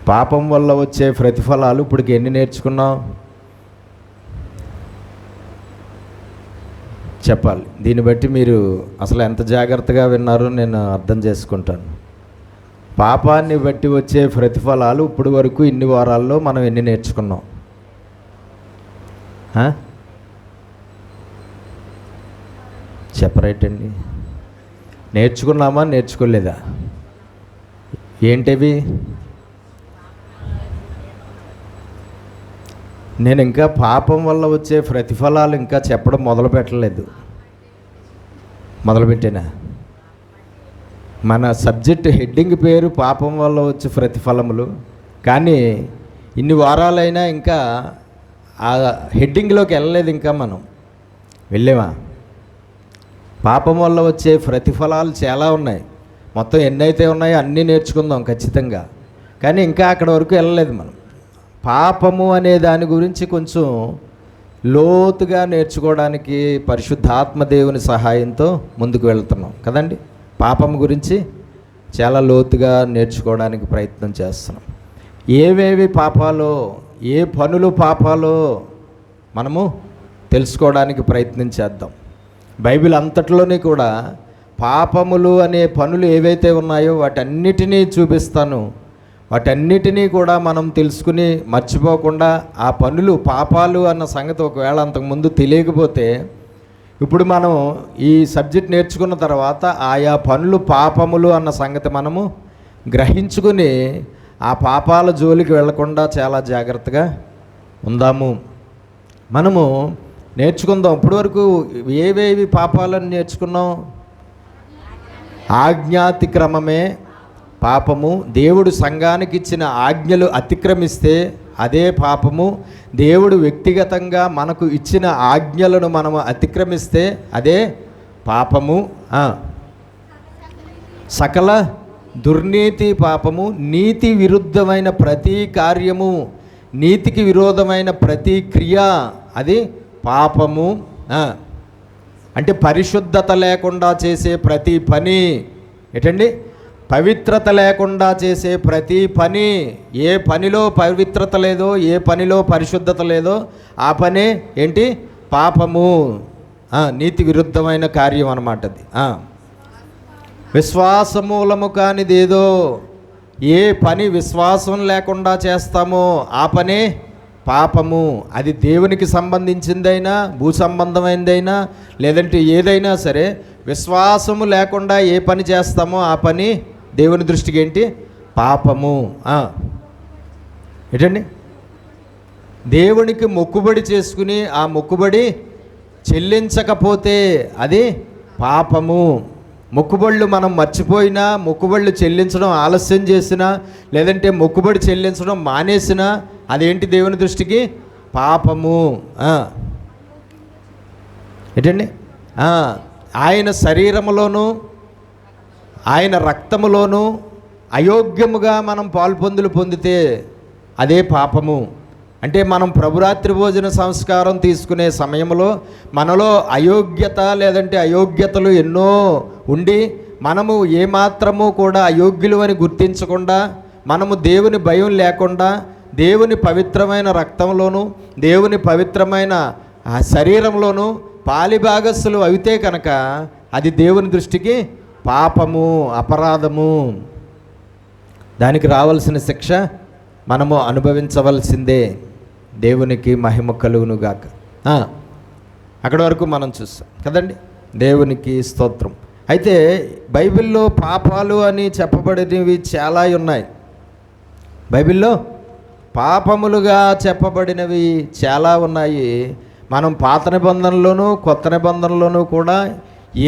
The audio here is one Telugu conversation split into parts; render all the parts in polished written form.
పాపం వల్ల వచ్చే ప్రతిఫలాలు ఇప్పటికి ఎన్ని నేర్చుకున్నాం చెప్పాలి. దీన్ని బట్టి మీరు అసలు ఎంత జాగ్రత్తగా విన్నారో నేను అర్థం చేసుకుంటాను. పాపాన్ని బట్టి వచ్చే ప్రతిఫలాలు ఇప్పుడు వరకు ఇన్ని వారాల్లో మనం ఎన్ని నేర్చుకున్నాం? చెప్పరేటండి. నేర్చుకున్నామా నేర్చుకోలేదా? ఏంటివి? నేను ఇంకా పాపం వల్ల వచ్చే ప్రతిఫలాలు ఇంకా చెప్పడం మొదలుపెట్టలేదు. మొదలుపెట్టానా? మన సబ్జెక్ట్ హెడ్డింగ్ పేరు పాపం వల్ల వచ్చే ప్రతిఫలములు. కానీ ఇన్ని వారాలైనా ఇంకా ఆ హెడ్డింగ్లోకి వెళ్ళలేదు. ఇంకా మనం వెళ్ళామా? పాపం వల్ల వచ్చే ప్రతిఫలాలు చాలా ఉన్నాయి. మొత్తం ఎన్నైతే ఉన్నాయో అన్నీ నేర్చుకుందాం ఖచ్చితంగా. కానీ ఇంకా అక్కడ వరకు వెళ్ళలేదు మనం. పాపము అనే దాని గురించి కొంచెం లోతుగా నేర్చుకోవడానికి పరిశుద్ధాత్మ దేవుని సహాయంతో ముందుకు వెళ్తున్నాం కదండి. పాపం గురించి చాలా లోతుగా నేర్చుకోవడానికి ప్రయత్నం చేస్తున్నాం. ఏవేవి పాపాలో, ఏ పనులు పాపాలో మనము తెలుసుకోవడానికి ప్రయత్నం చేద్దాం. బైబిల్ అంతట్లోనే కూడా పాపములు అనే పనులు ఏవైతే ఉన్నాయో వాటన్నిటినీ చూపిస్తాను. వాటన్నిటినీ కూడా మనం తెలుసుకుని మర్చిపోకుండా ఆ పనులు పాపాలు అన్న సంగతి ఒకవేళ అంతకుముందు తెలియకపోతే ఇప్పుడు మనం ఈ సబ్జెక్ట్ నేర్చుకున్న తర్వాత ఆయా పనులు పాపములు అన్న సంగతి మనము గ్రహించుకుని ఆ పాపాల జోలికి వెళ్లకుండా చాలా జాగ్రత్తగా ఉందాము. మనము నేర్చుకుందాం. ఇప్పటి వరకు ఏవేవి పాపాలను నేర్చుకున్నాం? ఆజ్ఞాతిక్రమమే పాపము. దేవుడు సంఘానికి ఇచ్చిన ఆజ్ఞలు అతిక్రమిస్తే అదే పాపము. దేవుడు వ్యక్తిగతంగా మనకు ఇచ్చిన ఆజ్ఞలను మనము అతిక్రమిస్తే అదే పాపము. సకల దుర్నీతి పాపము. నీతి విరుద్ధమైన ప్రతి కార్యము, నీతికి విరోధమైన ప్రతి క్రియ అది పాపము. అంటే పరిశుద్ధత లేకుండా చేసే ప్రతి పని ఏంటండి? పవిత్రత లేకుండా చేసే ప్రతి పని. ఏ పనిలో పవిత్రత లేదో, ఏ పనిలో పరిశుద్ధత లేదో ఆ పనే ఏంటి? పాపము. నీతి విరుద్ధమైన కార్యం అన్నమాట అది. విశ్వాసమూలము కానిదేదో, ఏ పని విశ్వాసం లేకుండా చేస్తామో ఆ పనే పాపము. అది దేవునికి సంబంధించిందైనా, భూ సంబంధమైనదైనా, లేదంటే ఏదైనా సరే విశ్వాసము లేకుండా ఏ పని చేస్తామో ఆ పని దేవుని దృష్టికి ఏంటి? పాపము. ఏంటండి? దేవునికి మొక్కుబడి చేసుకుని ఆ మొక్కుబడి చెల్లించకపోతే అది పాపము. మొక్కుబళ్ళు మనం మర్చిపోయినా, మొక్కుబళ్ళు చెల్లించడం ఆలస్యం చేసినా, లేదంటే మొక్కుబడి చెల్లించడం మానేసినా అదేంటి? దేవుని దృష్టికి పాపము. ఏంటండి? ఆయన శరీరములోను ఆయన రక్తములోను అయోగ్యముగా మనం పాల్పొందులు పొందితే అదే పాపము. అంటే మనం ప్రభురాత్రి భోజన సంస్కారం తీసుకునే సమయంలో మనలో అయోగ్యత లేదంటే అయోగ్యతలు ఎన్నో ఉండి మనము ఏమాత్రము కూడా అయోగ్యులు అని గుర్తించకుండా, మనము దేవుని భయం లేకుండా, దేవుని పవిత్రమైన రక్తంలోను దేవుని పవిత్రమైన శరీరంలోను పాలిభాగస్సులు అయితే కనుక అది దేవుని దృష్టికి పాపము, అపరాధము. దానికి రావాల్సిన శిక్ష మనము అనుభవించవలసిందే. దేవునికి మహిమ కలుగునుగాక. అక్కడి వరకు మనం చూస్తాం కదండి. దేవునికి స్తోత్రం. అయితే బైబిల్లో పాపాలు అని చెప్పబడినవి చాలా ఉన్నాయి. బైబిల్లో పాపములుగా చెప్పబడినవి చాలా ఉన్నాయి. మనం పాత నిబంధనలోను కొత్త నిబంధనలోనూ కూడా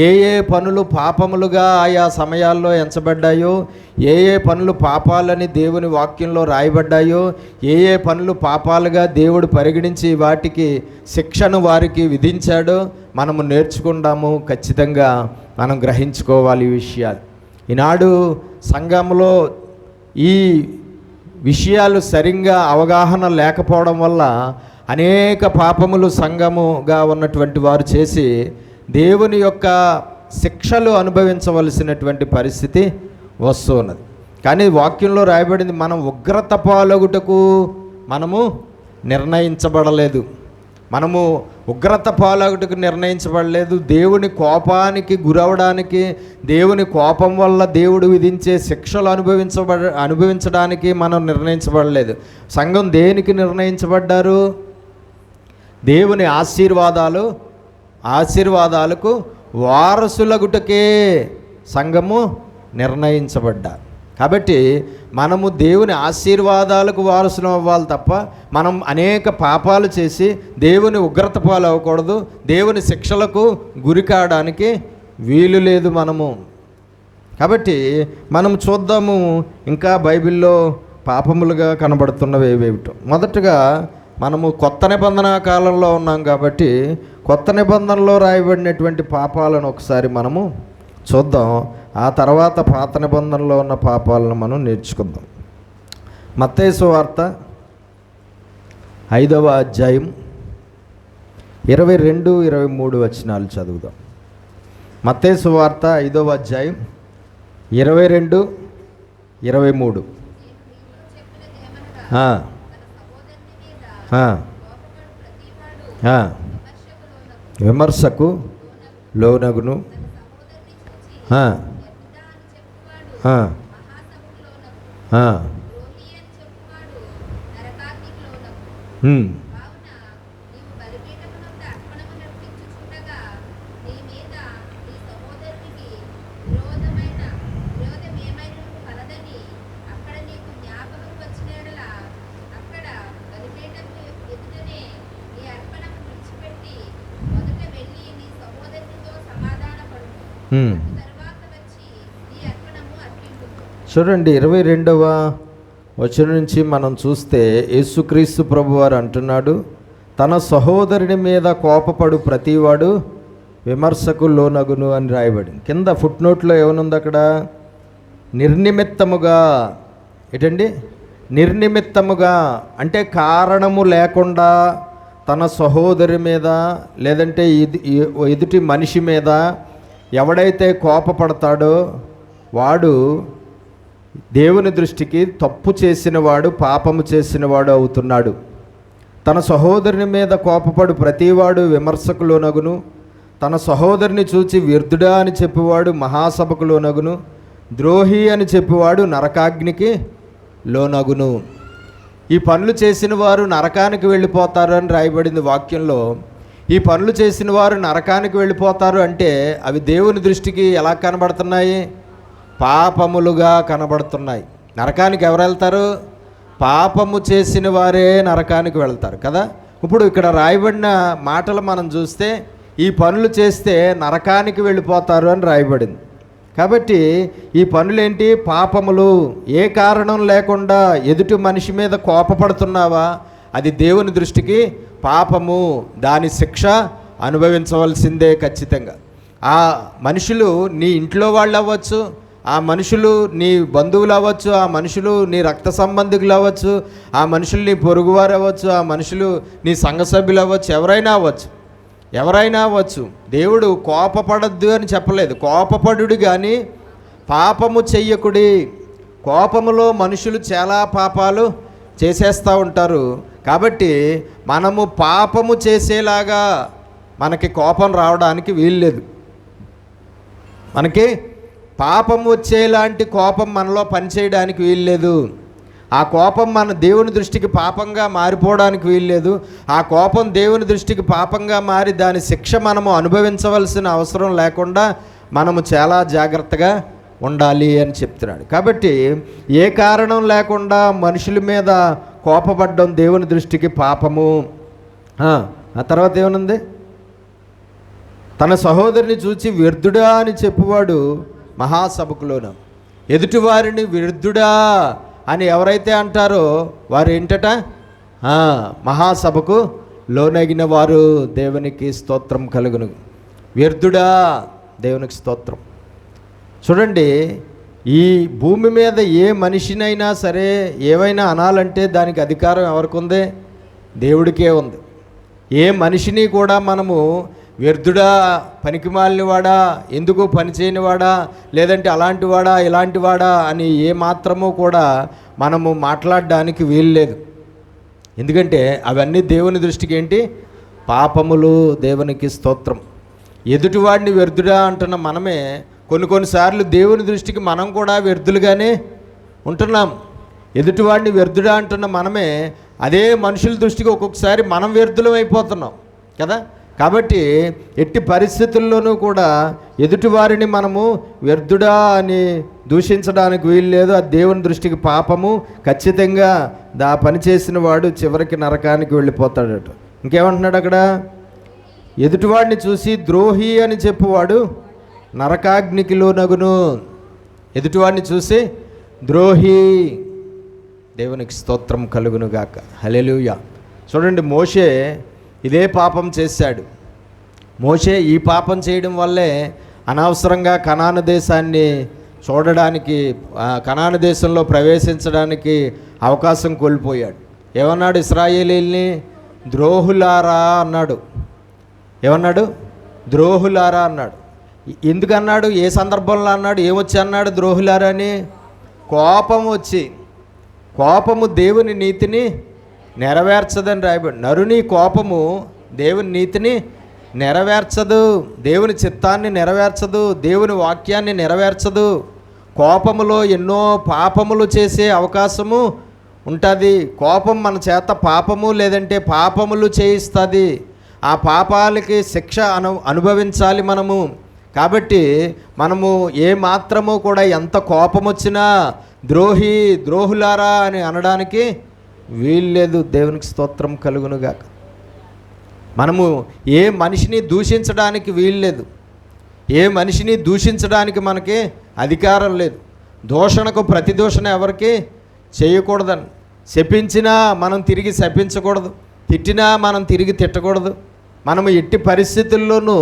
ఏ ఏ పనులు పాపములుగా ఆయా సమయాల్లో ఎంచబడ్డాయో, ఏ ఏ పనులు పాపాలని దేవుని వాక్యంలో రాయబడ్డాయో, ఏ ఏ పనులు పాపాలుగా దేవుడు పరిగణించి వాటికి శిక్షను వారికి విధించాడో మనము నేర్చుకుందాము. ఖచ్చితంగా మనం గ్రహించుకోవాలి ఈ విషయాలు. ఈనాడు సంఘంలో ఈ విషయాలు సరిగ్గా అవగాహన లేకపోవడం వల్ల అనేక పాపములు సంఘముగా ఉన్నటువంటి వారు చేసి దేవుని యొక్క శిక్షలు అనుభవించవలసినటువంటి పరిస్థితి వస్తున్నది. కానీ వాక్యంలో రాయబడింది, మనం ఉగ్రత పాలగుటకు మనము నిర్ణయించబడలేదు. మనము ఉగ్రత పాలగుటకు నిర్ణయించబడలేదు. దేవుని కోపానికి గురవడానికి, దేవుని కోపం వల్ల దేవుడు విధించే శిక్షలు అనుభవించడానికి మనం నిర్ణయించబడలేదు. సంఘం దేనికి నిర్ణయించబడ్డారు? దేవుని ఆశీర్వాదాలకు వారసులగుటకే సంఘము నిర్ణయించబడ్డారు. కాబట్టి మనము దేవుని ఆశీర్వాదాలకు వారసులం అవ్వాలి తప్ప మనం అనేక పాపాలు చేసి దేవుని ఉగ్రత పాలు అవ్వకూడదు, దేవుని శిక్షలకు గురి కావడానికి వీలు లేదు మనము. కాబట్టి మనం చూద్దాము ఇంకా బైబిల్లో పాపములుగా కనబడుతున్నవి ఏవేమిటో. మొదటగా మనము కొత్త నిబంధన కాలంలో ఉన్నాం కాబట్టి కొత్త నిబంధనలో రాయబడినటువంటి పాపాలను ఒకసారి మనము చూద్దాం. ఆ తర్వాత పాత నిబంధనలో ఉన్న పాపాలను మనం నేర్చుకుందాం. మత్తయి సువార్త 5వ అధ్యాయం 22-23 వచనాలు చదువుదాం. మత్తయి సువార్త 5వ అధ్యాయం 22-23. విమర్శకు లోనగును, చూడండి 22వ వచనం నుంచి మనం చూస్తే యేసుక్రీస్తు ప్రభువారు అంటున్నాడు, తన సహోదరుని మీద కోపపడు ప్రతివాడు విమర్శకు లోనగును అని రాయబడింది. కింద ఫుట్ నోట్లో ఏమనుంది అక్కడ? నిర్నిమిత్తముగా. ఏంటండి నిర్నిమిత్తముగా? అంటే కారణము లేకుండా తన సహోదరి మీద లేదంటే ఎదుటి మనిషి మీద ఎవడైతే కోపపడతాడో వాడు దేవుని దృష్టికి తప్పు చేసినవాడు, పాపము చేసినవాడు అవుతున్నాడు. తన సహోదరుని మీద కోపపడు ప్రతివాడు విమర్శకు లోనగును, తన సహోదరుని చూచి వ్యర్థుడా అని చెప్పేవాడు మహాసభకు లోనగును, ద్రోహి అని చెప్పేవాడు నరకాగ్నికి లోనగును. ఈ పనులు చేసిన వారు నరకానికి వెళ్ళిపోతారు అని రాయబడింది వాక్యంలో. ఈ పనులు చేసిన వారు నరకానికి వెళ్ళిపోతారు అంటే అవి దేవుని దృష్టికి ఎలా కనబడుతున్నాయి? పాపములుగా కనబడుతున్నాయి. నరకానికి ఎవరు వెళ్తారు? పాపము చేసిన వారే నరకానికి వెళ్తారు కదా. ఇప్పుడు ఇక్కడ రాయబడిన మాటలు మనం చూస్తే ఈ పనులు చేస్తే నరకానికి వెళ్ళిపోతారు అని రాయబడింది. కాబట్టి ఈ పనులేంటి? పాపములు. ఏ కారణం లేకుండా ఎదుటి మనిషి మీద కోపపడుతున్నావా, అది దేవుని దృష్టికి పాపము. దాని శిక్ష అనుభవించవలసిందే ఖచ్చితంగా. ఆ మనుషులు నీ ఇంట్లో వాళ్ళు అవ్వచ్చు, ఆ మనుషులు నీ బంధువులు అవ్వచ్చు, ఆ మనుషులు నీ రక్త సంబంధికులు అవ్వచ్చు, ఆ మనుషులు నీ పొరుగువారు అవ్వచ్చు, ఆ మనుషులు నీ సంఘ సభ్యులు అవ్వచ్చు, ఎవరైనా అవ్వచ్చు. దేవుడు కోపపడద్దు అని చెప్పలేదు. కోపపడుడి కానీ పాపము చెయ్యకుడి. కోపములో మనుషులు చాలా పాపాలు చేసేస్తూ ఉంటారు. కాబట్టి మనము పాపము చేసేలాగా మనకి కోపం రావడానికి వీల్లేదు. మనకి పాపం వచ్చేలాంటి కోపం మనలో పనిచేయడానికి వీల్లేదు. ఆ కోపం మన దేవుని దృష్టికి పాపంగా మారిపోవడానికి వీల్లేదు. ఆ కోపం దేవుని దృష్టికి పాపంగా మారి దాని శిక్ష మనము అనుభవించవలసిన అవసరం లేకుండా మనము చాలా జాగ్రత్తగా ఉండాలి అని చెప్తున్నాడు. కాబట్టి ఏ కారణం లేకుండా మనుషుల మీద కోపపడడం దేవుని దృష్టికి పాపము. ఆ తర్వాత ఏమనుంది? తన సహోదరుని చూచి వ్యర్థుడా అని చెప్పువాడు మహాసభకులోన. ఎదుటివారిని వ్యర్థుడా అని ఎవరైతే అంటారో వారు ఏంటట? మహాసభకు లోనగిన వారు. దేవునికి స్తోత్రం కలుగును. వ్యర్థుడా, దేవునికి స్తోత్రం. చూడండి, ఈ భూమి మీద ఏ మనిషినైనా సరే ఏవైనా అనాలంటే దానికి అధికారం ఎవరికి ఉంది? దేవుడికే ఉంది. ఏ మనిషిని కూడా మనము వ్యర్థుడా, పనికిమాలినవాడా, ఎందుకు పని చేయనివాడా, లేదంటే అలాంటివాడా ఇలాంటివాడా అని ఏమాత్రమూ కూడా మనము మాట్లాడడానికి వీలు లేదు. ఎందుకంటే అవన్నీ దేవుని దృష్టికి ఏంటి? పాపములు. దేవునికి స్తోత్రం. ఎదుటివాడిని వ్యర్థుడా అంటున్న మనమే కొన్నిసార్లు దేవుని దృష్టికి మనం కూడా వ్యర్థులుగానే ఉంటున్నాం. ఎదుటివాడిని వ్యర్థుడా అంటున్న మనమే అదే మనుషుల దృష్టికి ఒక్కొక్కసారి మనం వ్యర్థులం అయిపోతున్నాం కదా. కాబట్టి ఎట్టి పరిస్థితుల్లోనూ కూడా ఎదుటివారిని మనము వ్యర్థుడా అని దూషించడానికి వీలు లేదు. అది దేవుని దృష్టికి పాపము. ఖచ్చితంగా పని చేసిన వాడు చివరికి నరకానికి వెళ్ళిపోతాడట. ఇంకేమంటున్నాడు అక్కడ? ఎదుటివాడిని చూసి ద్రోహి అని చెప్పువాడు నరకాగ్నికి లోనగును. ఎదుటివాడిని చూసి ద్రోహి. దేవునికి స్తోత్రం కలుగునుగాక. హల్లెలూయా. చూడండి, మోషే ఇదే పాపం చేశాడు. మోషే ఈ పాపం చేయడం వల్లే అనవసరంగా కనాను దేశాన్ని చూడడానికి, కనాను దేశంలో ప్రవేశించడానికి అవకాశం కోల్పోయాడు. ఏమన్నాడు? ఇశ్రాయేలీల్ని ద్రోహులారా అన్నాడు. ఏమన్నాడు? ద్రోహులారా అన్నాడు. ఎందుకన్నాడు? ఏ సందర్భంలో అన్నాడు? ఏమొచ్చి అన్నాడు ద్రోహులారా అని? కోపం వచ్చి. కోపము దేవుని నీతిని నెరవేర్చదని రాయబడి. నరుని కోపము దేవుని నీతిని నెరవేర్చదు, దేవుని చిత్తాన్ని నెరవేర్చదు, దేవుని వాక్యాన్ని నెరవేర్చదు. కోపములో ఎన్నో పాపములు చేసే అవకాశము ఉంటుంది. కోపం మన చేత పాపము లేదంటే పాపములు చేయిస్తుంది. ఆ పాపాలకి శిక్ష అనుభవించాలి మనము. కాబట్టి మనము ఏ మాత్రము కూడా ఎంత కోపం వచ్చినా ద్రోహి, ద్రోహులారా అని అనడానికి వీల్లేదు. దేవునికి స్తోత్రం కలుగునుగాక. మనము ఏ మనిషిని దూషించడానికి వీల్లేదు. ఏ మనిషిని దూషించడానికి మనకి అధికారం లేదు. దూషణకు ప్రతిదూషణ ఎవరికి చేయకూడదని. శపించినా మనం తిరిగి శపించకూడదు, తిట్టినా మనం తిరిగి తిట్టకూడదు. మనము ఎట్టి పరిస్థితుల్లోనూ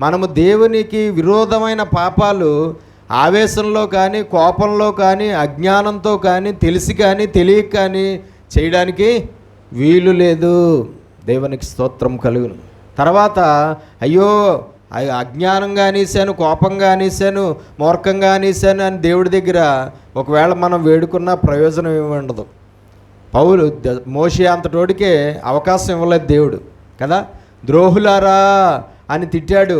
మనము దేవునికి విరోధమైన పాపాలు ఆవేశంలో కానీ, కోపంలో కానీ, అజ్ఞానంతో కానీ, తెలిసి కానీ తెలియక కానీ చేయడానికి వీలు లేదు. దేవునికి స్తోత్రం కలుగును. తర్వాత అయ్యో అజ్ఞానంగా అనేసాను, కోపంగా అనేసాను, మూర్ఖంగా అనేసాను అని దేవుడి దగ్గర ఒకవేళ మనం వేడుకున్న ప్రయోజనం ఏమి ఉండదు. మోషే అంతటోడికే అవకాశం ఇవ్వలేదు దేవుడు కదా. ద్రోహులారా అని తిట్టాడు,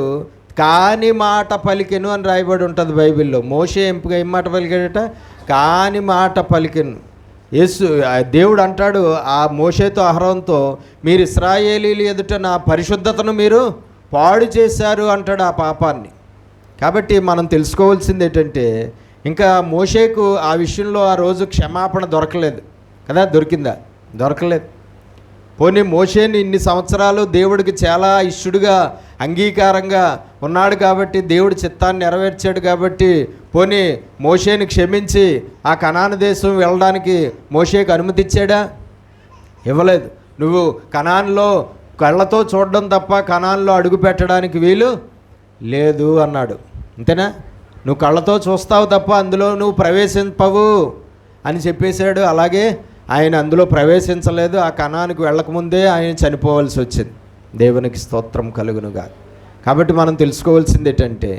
కాని మాట పలికెను అని రాయబడి ఉంటుంది బైబిల్లో. మోషే ఏం మాట పలికాడట? కాని మాట పలికెను. దేవుడు అంటాడు ఆ మోషేతో అహరోనుతో, మీరు ఇశ్రాయేలీలు ఎదుట నా పరిశుద్ధతను మీరు పాడు చేశారు అంటాడు ఆ పాపాన్ని. కాబట్టి మనం తెలుసుకోవాల్సింది ఏంటంటే, ఇంకా మోషేకు ఆ విషయంలో ఆ రోజు క్షమాపణ దొరకలేదు కదా. దొరికిందా? దొరకలేదు. పోనీ మోషేని ఇన్ని సంవత్సరాలు దేవుడికి చాలా ఇష్టడుగా అంగీకారంగా ఉన్నాడు కాబట్టి, దేవుడి చిత్తాన్ని నెరవేర్చాడు కాబట్టి, పోనీ మోషేని క్షమించి ఆ కనాను దేశం వెళ్ళడానికి మోషేకు అనుమతి ఇచ్చాడా? ఇవ్వలేదు. నువ్వు కనాన్లో కళ్ళతో చూడడం తప్ప కనాన్లో అడుగు పెట్టడానికి వీలు లేదు అన్నాడు. అంతేనా? నువ్వు కళ్ళతో చూస్తావు తప్ప అందులో నువ్వు ప్రవేశింపవు అని చెప్పేశాడు. అలాగే ఆయన అందులో ప్రవేశించలేదు. ఆ కనానికి వెళ్ళకముందే ఆయన చనిపోవాల్సి వచ్చింది. దేవునికి స్తోత్రం కలుగునుగా. కాబట్టి మనం తెలుసుకోవాల్సింది ఏంటంటే,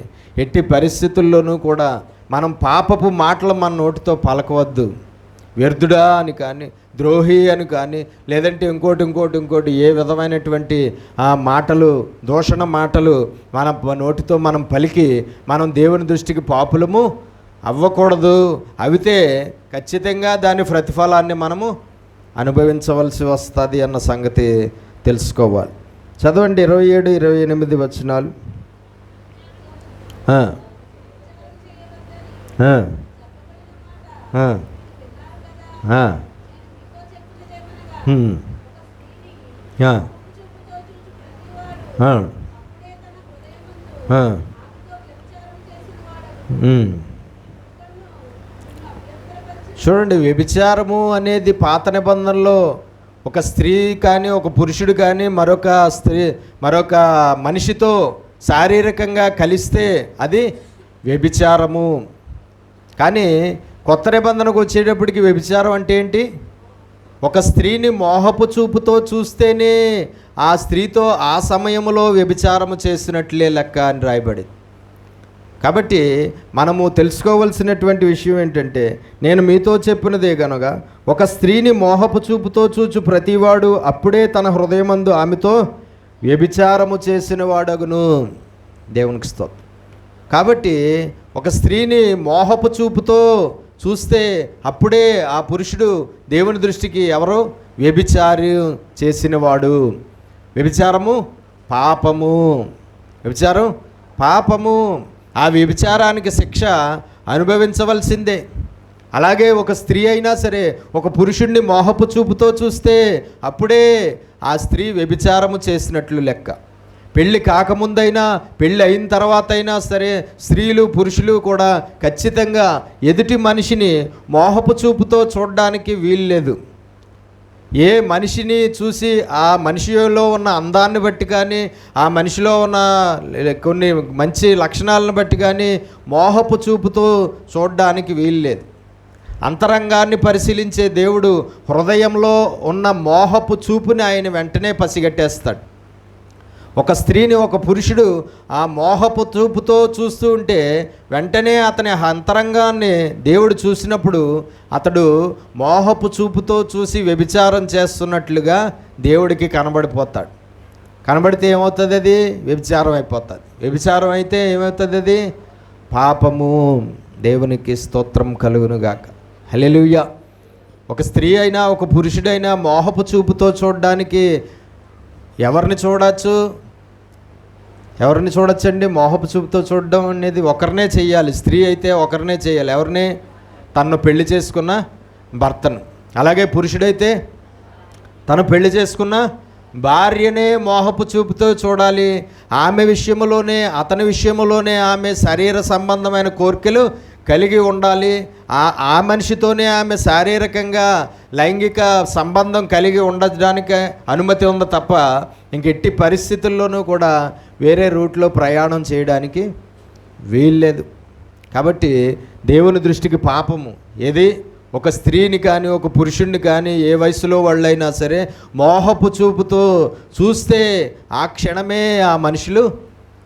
ఎట్టి పరిస్థితుల్లోనూ కూడా మనం పాపపు మాటలు మన నోటితో పలకవద్దు. వ్యర్థుడా అని కానీ, ద్రోహి అని కానీ, లేదంటే ఇంకోటి ఏ విధమైనటువంటి ఆ మాటలు, దూషణ మాటలు మన నోటితో మనం పలికి మనం దేవుని దృష్టికి పాపులము అవ్వకూడదు. అవితే ఖచ్చితంగా దాని ప్రతిఫలాన్ని మనము అనుభవించవలసి వస్తుంది అన్న సంగతి తెలుసుకోవాలి. చదవండి 27, 28 వచనాలు. చూడండి, వ్యభిచారము అనేది పాత నిబంధనలో ఒక స్త్రీ కానీ ఒక పురుషుడు కానీ మరొక మనిషితో శారీరకంగా కలిస్తే అది వ్యభిచారము. కానీ కొత్త నిబంధనకు వచ్చేటప్పటికి వ్యభిచారం అంటే ఏంటి? ఒక స్త్రీని మోహపు చూపుతో చూస్తేనే ఆ స్త్రీతో ఆ సమయంలో వ్యభిచారము చేసినట్లే లెక్క అని రాయబడింది. కాబట్టి మనము తెలుసుకోవలసినటువంటి విషయం ఏంటంటే, నేను మీతో చెప్పినదే గనుక ఒక స్త్రీని మోహపు చూపుతో చూచు ప్రతివాడు అప్పుడే తన హృదయమందు ఆమెతో వ్యభిచారము చేసిన వాడగును. దేవునికి స్తోత్రం. కాబట్టి ఒక స్త్రీని మోహపు చూపుతో చూస్తే అప్పుడే ఆ పురుషుడు దేవుని దృష్టికి ఎవరో వ్యభిచారి చేసినవాడు. వ్యభిచారము పాపము, వ్యభిచారం పాపము. ఆ వ్యభిచారానికి శిక్ష అనుభవించవలసిందే. అలాగే ఒక స్త్రీ అయినా సరే ఒక పురుషుణ్ణి మోహపు చూపుతో చూస్తే అప్పుడే ఆ స్త్రీ వ్యభిచారము చేసినట్లు లెక్క. పెళ్ళి కాకముందైనా పెళ్ళి అయిన తర్వాత అయినా సరే స్త్రీలు పురుషులు కూడా ఖచ్చితంగా ఎదుటి మనిషిని మోహపు చూపుతో చూడడానికి వీల్లేదు. ఏ మనిషిని చూసి ఆ మనిషిలో ఉన్న అందాన్ని బట్టి కానీ ఆ మనిషిలో ఉన్న కొన్ని మంచి లక్షణాలను బట్టి కానీ మోహపు చూపుతో చూడడానికి వీల్లేదు. అంతరంగాన్ని పరిశీలించే దేవుడు హృదయంలో ఉన్న మోహపు చూపుని ఆయన వెంటనే పసిగట్టేస్తాడు. ఒక స్త్రీని ఒక పురుషుడు ఆ మోహపు చూపుతో చూస్తూ ఉంటే వెంటనే అతని అంతరంగాన్ని దేవుడు చూసినప్పుడు అతడు మోహపు చూపుతో చూసి వ్యభిచారం చేస్తున్నట్లుగా దేవుడికి కనబడిపోతాడు. కనబడితే ఏమవుతుంది? అది వ్యభిచారం అయిపోతుంది. వ్యభిచారం అయితే ఏమవుతుంది? అది పాపము. దేవునికి స్తోత్రం కలుగునుగాక. హల్లెలూయా. ఒక స్త్రీ అయినా ఒక పురుషుడైనా మోహపు చూపుతో చూడడానికి ఎవరిని చూడవచ్చు? ఎవరిని చూడొచ్చండి? మోహపు చూపుతో చూడడం అనేది ఒకరినే చేయాలి. స్త్రీ అయితే ఒకరినే చేయాలి. ఎవరిని? తను పెళ్లి చేసుకున్న భర్తను. అలాగే పురుషుడైతే తను పెళ్లి చేసుకున్న భార్యనే మోహపు చూపుతో చూడాలి. ఆమె విషయంలోనే అతని విషయంలోనే ఆమె శరీర సంబంధమైన కోరికలు కలిగి ఉండాలి. ఆ మనిషితోనే ఆమె శారీరకంగా లైంగిక సంబంధం కలిగి ఉండడానికి అనుమతి ఉంది తప్ప ఇంకెట్టి పరిస్థితుల్లోనూ కూడా వేరే రూట్లో ప్రయాణం చేయడానికి వీల్లేదు. కాబట్టి దేవుని దృష్టికి పాపము ఏది? ఒక స్త్రీని కానీ ఒక పురుషుణ్ణి కానీ ఏ వయసులో వాళ్ళైనా సరే మోహపు చూపుతో చూస్తే ఆ క్షణమే ఆ మనుషులు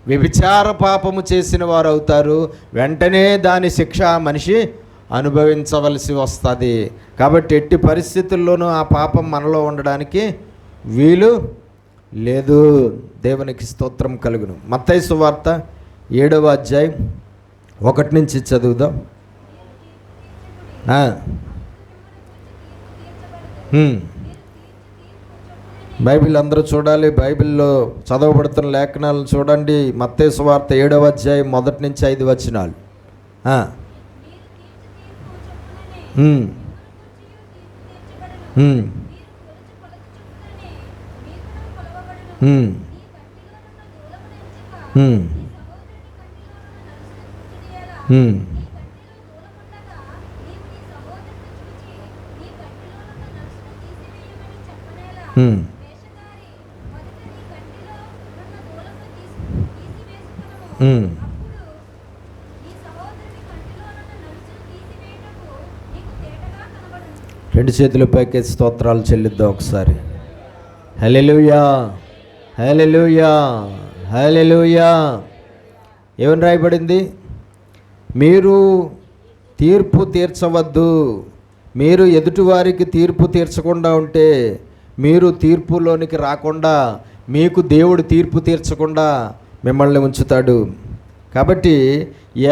వ్యభిచార పాపము చేసిన వారు అవుతారు. వెంటనే దాని శిక్ష ఆ మనిషి అనుభవించవలసి వస్తుంది. కాబట్టి ఎట్టి పరిస్థితుల్లోనూ ఆ పాపం మనలో ఉండడానికి వీలు లేదు. దేవునికి స్తోత్రం కలుగును. మత్తయి సువార్త 7వ అధ్యాయం 1 నుంచి చదువుదాం. బైబిల్ అందరూ చూడాలి. బైబిల్లో చదవబడుతున్న లేఖనాలను చూడండి. మత్తయి సువార్త 7వ అధ్యాయం 1 నుంచి 5 వచనాలు. రెండు చేతుల పైకి స్తోత్రాలు చెల్లిద్దాం ఒకసారి. హల్లెలూయా, హల్లెలూయా, హల్లెలూయా. ఏమని రాయబడింది? మీరు తీర్పు తీర్చవద్దు. మీరు ఎదుటివారికి తీర్పు తీర్చకుండా ఉంటే మీరు తీర్పులోనికి రాకుండా మీకు దేవుడు తీర్పు తీర్చకుండా మిమ్మల్ని ఉంచుతాడు. కాబట్టి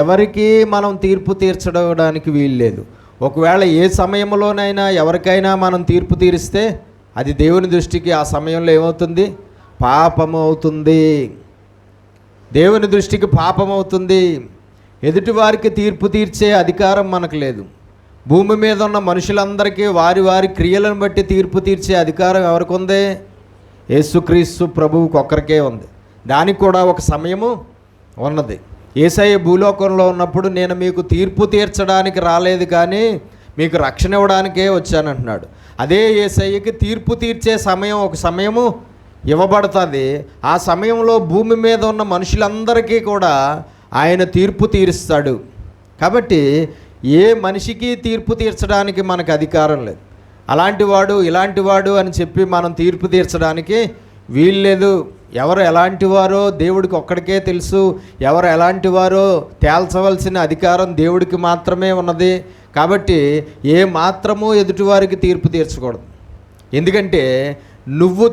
ఎవరికి మనం తీర్పు తీర్చడానికి వీల్లేదు. ఒకవేళ ఏ సమయంలోనైనా ఎవరికైనా మనం తీర్పు తీరిస్తే అది దేవుని దృష్టికి ఆ సమయంలో ఏమవుతుంది? పాపము అవుతుంది. దేవుని దృష్టికి పాపం అవుతుంది. ఎదుటివారికి తీర్పు తీర్చే అధికారం మనకు లేదు. భూమి మీద ఉన్న మనుషులందరికీ వారి వారి క్రియలను బట్టి తీర్పు తీర్చే అధికారం ఎవరికి ఉంది? యేసుక్రీస్తు ప్రభువుకి ఒక్కరికే ఉంది. దానికి కూడా ఒక సమయము ఉన్నది. యేసయ్య భూలోకంలో ఉన్నప్పుడు నేను మీకు తీర్పు తీర్చడానికి రాలేదు కానీ మీకు రక్షణ ఇవ్వడానికే వచ్చానంటున్నాడు. అదే యేసయ్యకి తీర్పు తీర్చే సమయం ఒక సమయము ఇవ్వబడుతుంది. ఆ సమయంలో భూమి మీద ఉన్న మనుషులందరికీ కూడా ఆయన తీర్పు తీరుస్తాడు. కాబట్టి ఏ మనిషికి తీర్పు తీర్చడానికి మనకు అధికారం లేదు. అలాంటి వాడు ఇలాంటి వాడు అని చెప్పి మనం తీర్పు తీర్చడానికి వీల్లేదు. ఎవరు ఎలాంటి వారో దేవుడికి ఒక్కడికే తెలుసు. ఎవరు ఎలాంటి వారో తేల్చవలసిన అధికారం దేవుడికి మాత్రమే ఉన్నది. కాబట్టి ఏ మాత్రమూ ఎదుటివారికి తీర్పు తీర్చకూడదు. ఎందుకంటే నువ్వు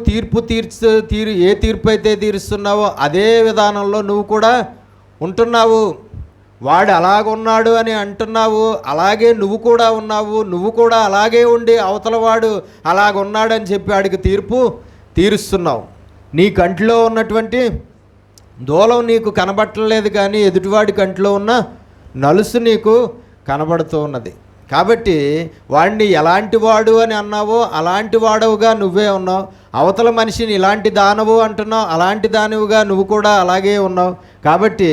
ఏ తీర్పు అయితే తీరుస్తున్నావో అదే విధానంలో నువ్వు కూడా ఉంటున్నావు. వాడు అలాగున్నాడు అని అంటున్నావు, అలాగే నువ్వు కూడా ఉన్నావు. నువ్వు కూడా అలాగే ఉండి అవతల వాడు అలాగున్నాడని చెప్పి వాడికి తీర్పు తీరుస్తున్నావు. నీ కంట్లో ఉన్నటువంటి దూలం నీకు కనబట్టలేదు, కానీ ఎదుటివాడి కంట్లో ఉన్న నలుసు నీకు కనబడుతూ ఉన్నది. కాబట్టి వాడిని ఎలాంటి వాడు అని అన్నావో అలాంటి వాడవుగా నువ్వే ఉన్నావు. అవతల మనిషిని ఇలాంటి దానవు అంటున్నావు, అలాంటి దానివుగా నువ్వు కూడా అలాగే ఉన్నావు. కాబట్టి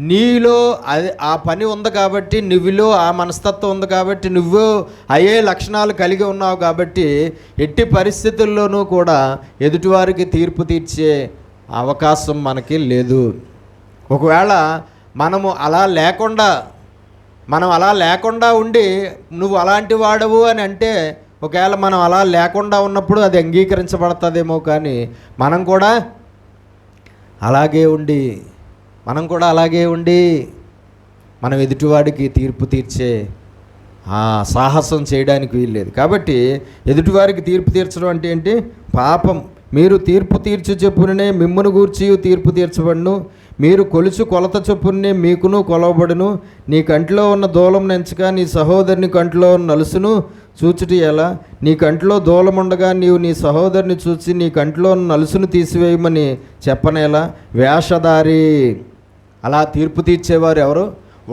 నీలో ఆ పని ఉంది, కాబట్టి నువ్వులో ఆ మనస్తత్వం ఉంది, కాబట్టి నువ్వు అయ్యే లక్షణాలు కలిగి ఉన్నావు. కాబట్టి ఎట్టి పరిస్థితుల్లోనూ కూడా ఎదుటివారికి తీర్పు తీర్చే అవకాశం మనకి లేదు. ఒకవేళ మనం అలా లేకుండా ఉండి నువ్వు అలాంటి వాడవు అని అంటే, ఒకవేళ మనం అలా లేకుండా ఉన్నప్పుడు అది అంగీకరించబడుతుందేమో. కానీ మనం కూడా అలాగే ఉండి మనం ఎదుటివాడికి తీర్పు తీర్చే సాహసం చేయడానికి వీల్లేదు. కాబట్టి ఎదుటివారికి తీర్పు తీర్చడం అంటే ఏంటి? పాపం. మీరు తీర్పు తీర్చు చొప్పునే మిమ్మును గూర్చి తీర్పు తీర్చబడును, మీరు కొలుచు కొలత చొప్పునే మీకును కొలవబడును. నీ కంట్లో ఉన్న దూలం నెంచక నీ సహోదరుని కంట్లో ఉన్న నలుసును చూచుటి ఎలా? నీ కంట్లో దూలముండగా నీవు నీ సహోదరుని చూసి నీ కంట్లో ఉన్న నలుసును తీసివేయమని చెప్పనేలా? వేషధారి. అలా తీర్పు తీర్చేవారు ఎవరు?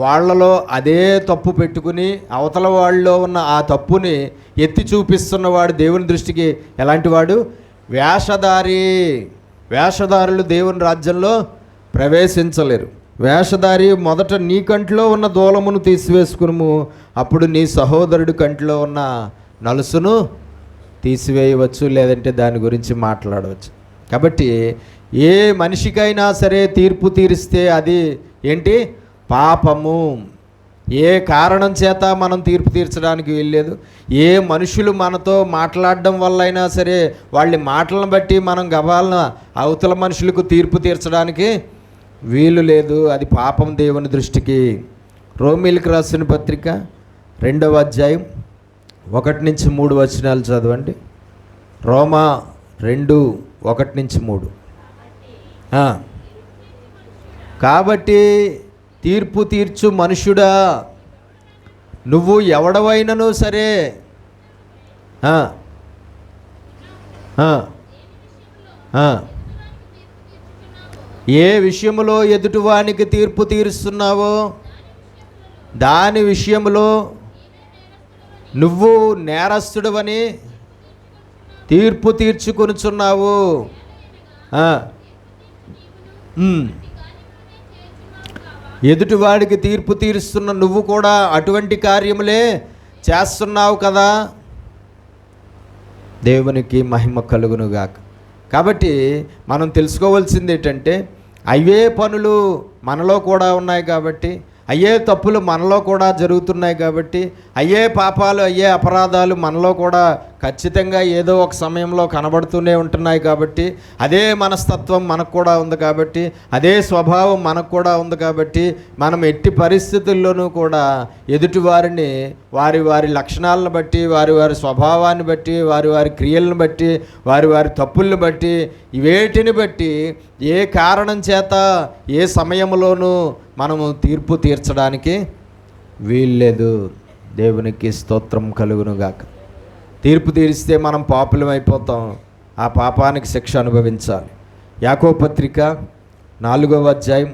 వాళ్ళలో అదే తప్పు పెట్టుకుని అవతల వాళ్ళలో ఉన్న ఆ తప్పుని ఎత్తి చూపిస్తున్నవాడు దేవుని దృష్టికి ఎలాంటి వాడు? వేషధారి. వేషధారులు దేవుని రాజ్యంలో ప్రవేశించలేరు. వేషధారి మొదట నీ కంట్లో ఉన్న దూలమును తీసివేసుకును, అప్పుడు నీ సహోదరుడి కంట్లో ఉన్న నలుసును తీసివేయవచ్చు, లేదంటే దాని గురించి మాట్లాడవచ్చు. కాబట్టి ఏ మనిషికైనా సరే తీర్పు తీరిస్తే అది ఏంటి? పాపము. ఏ కారణం చేత మనం తీర్పు తీర్చడానికి వీల్లేదు. ఏ మనుషులు మనతో మాట్లాడడం వల్ల అయినా సరే వాళ్ళ మాటలను బట్టి మనం గబాలన అవతల మనుషులకు తీర్పు తీర్చడానికి వీలు లేదు. అది పాపం దేవుని దృష్టికి. రోమీలకు రాసిన పత్రిక 2వ అధ్యాయం 1-3 చదవండి. రోమా 2:1-3. కాబట్టి తీర్పు తీర్చు మనుషుడా, నువ్వు ఎవడవైనను సరే ఏ విషయములో ఎదుటివానికి తీర్పు తీరుస్తున్నావో దాని విషయములో నువ్వు నేరస్తుడవని తీర్పు తీర్చుకొనుచున్నావు. ఎదుటివాడికి తీర్పు తీరుస్తున్న నువ్వు కూడా అటువంటి కార్యములే చేస్తున్నావు కదా. దేవునికి మహిమ కలుగునుగాక. కాబట్టి మనం తెలుసుకోవాల్సింది ఏంటంటే, అవే పనులు మనలో కూడా ఉన్నాయి కాబట్టి, అయ్యే తప్పులు మనలో కూడా జరుగుతున్నాయి కాబట్టి, అయ్యే పాపాలు అయ్యే అపరాధాలు మనలో కూడా ఖచ్చితంగా ఏదో ఒక సమయంలో కనబడుతూనే ఉంటున్నాయి కాబట్టి, అదే మనస్తత్వం మనకు కూడా ఉంది కాబట్టి, అదే స్వభావం మనకు కూడా ఉంది కాబట్టి, మనం ఎట్టి పరిస్థితుల్లోనూ కూడా ఎదుటివారిని వారి వారి లక్షణాలను బట్టి, వారి వారి స్వభావాన్ని బట్టి, వారి వారి క్రియలను బట్టి, వారి వారి తప్పులను బట్టి, వేటిని బట్టి ఏ కారణం చేత ఏ సమయంలోనూ మనము తీర్పు తీర్చడానికి వీల్లేదు. దేవునికి స్తోత్రం కలుగునుగాక. తీర్పు తీరిస్తే మనం పాపులం అయిపోతాం. ఆ పాపానికి శిక్ష అనుభవించాలి. యాకోబు పత్రిక 4వ అధ్యాయం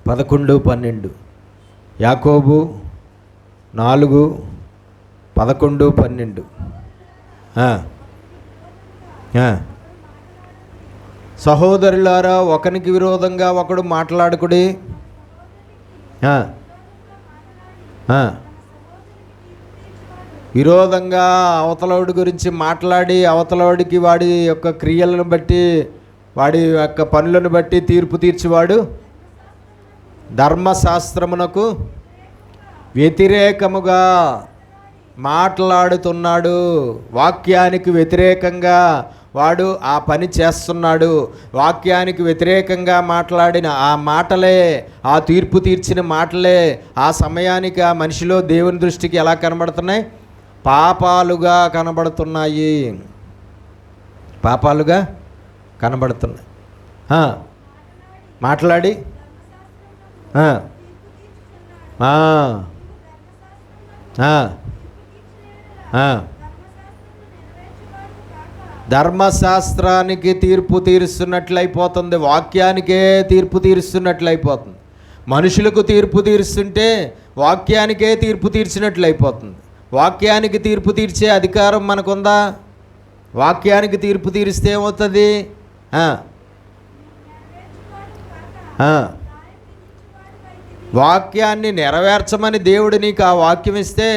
11-12. యాకోబు 4:11-12. సహోదరులారా, ఒకనికి విరోధంగా ఒకడు మాట్లాడకుడి. విరోధంగా అవతలవాడి గురించి మాట్లాడి అవతలవాడికి వాడి యొక్క క్రియలను బట్టి, వాడి యొక్క పనులను బట్టి తీర్పు తీర్చివాడు ధర్మశాస్త్రమునకు వ్యతిరేకముగా మాట్లాడుతున్నాడు. వాక్యానికి వ్యతిరేకంగా వాడు ఆ పని చేస్తున్నాడు. వాక్యానికి వ్యతిరేకంగా మాట్లాడిన ఆ మాటలే, ఆ తీర్పు తీర్చిన మాటలే ఆ సమయానికి ఆ మనిషిలో దేవుని దృష్టికి ఎలా కనబడుతున్నాయి? పాపాలుగా కనబడుతున్నాయి. పాపాలుగా కనబడుతున్నాయి. మాట్లాడి ధర్మశాస్త్రానికి తీర్పు తీరుస్తున్నట్లయిపోతుంది. వాక్యానికే తీర్పు తీరుస్తున్నట్లయిపోతుంది. మనుషులకు తీర్పు తీరుస్తుంటే వాక్యానికే తీర్పు తీర్చినట్లయిపోతుంది. వాక్యానికి తీర్పు తీర్చే అధికారం మనకుందా? వాక్యానికి తీర్పు తీరిస్తే ఏమవుతుంది? వాక్యాన్ని నెరవేర్చమని దేవుడు నీకు ఆ వాక్యం ఇస్తే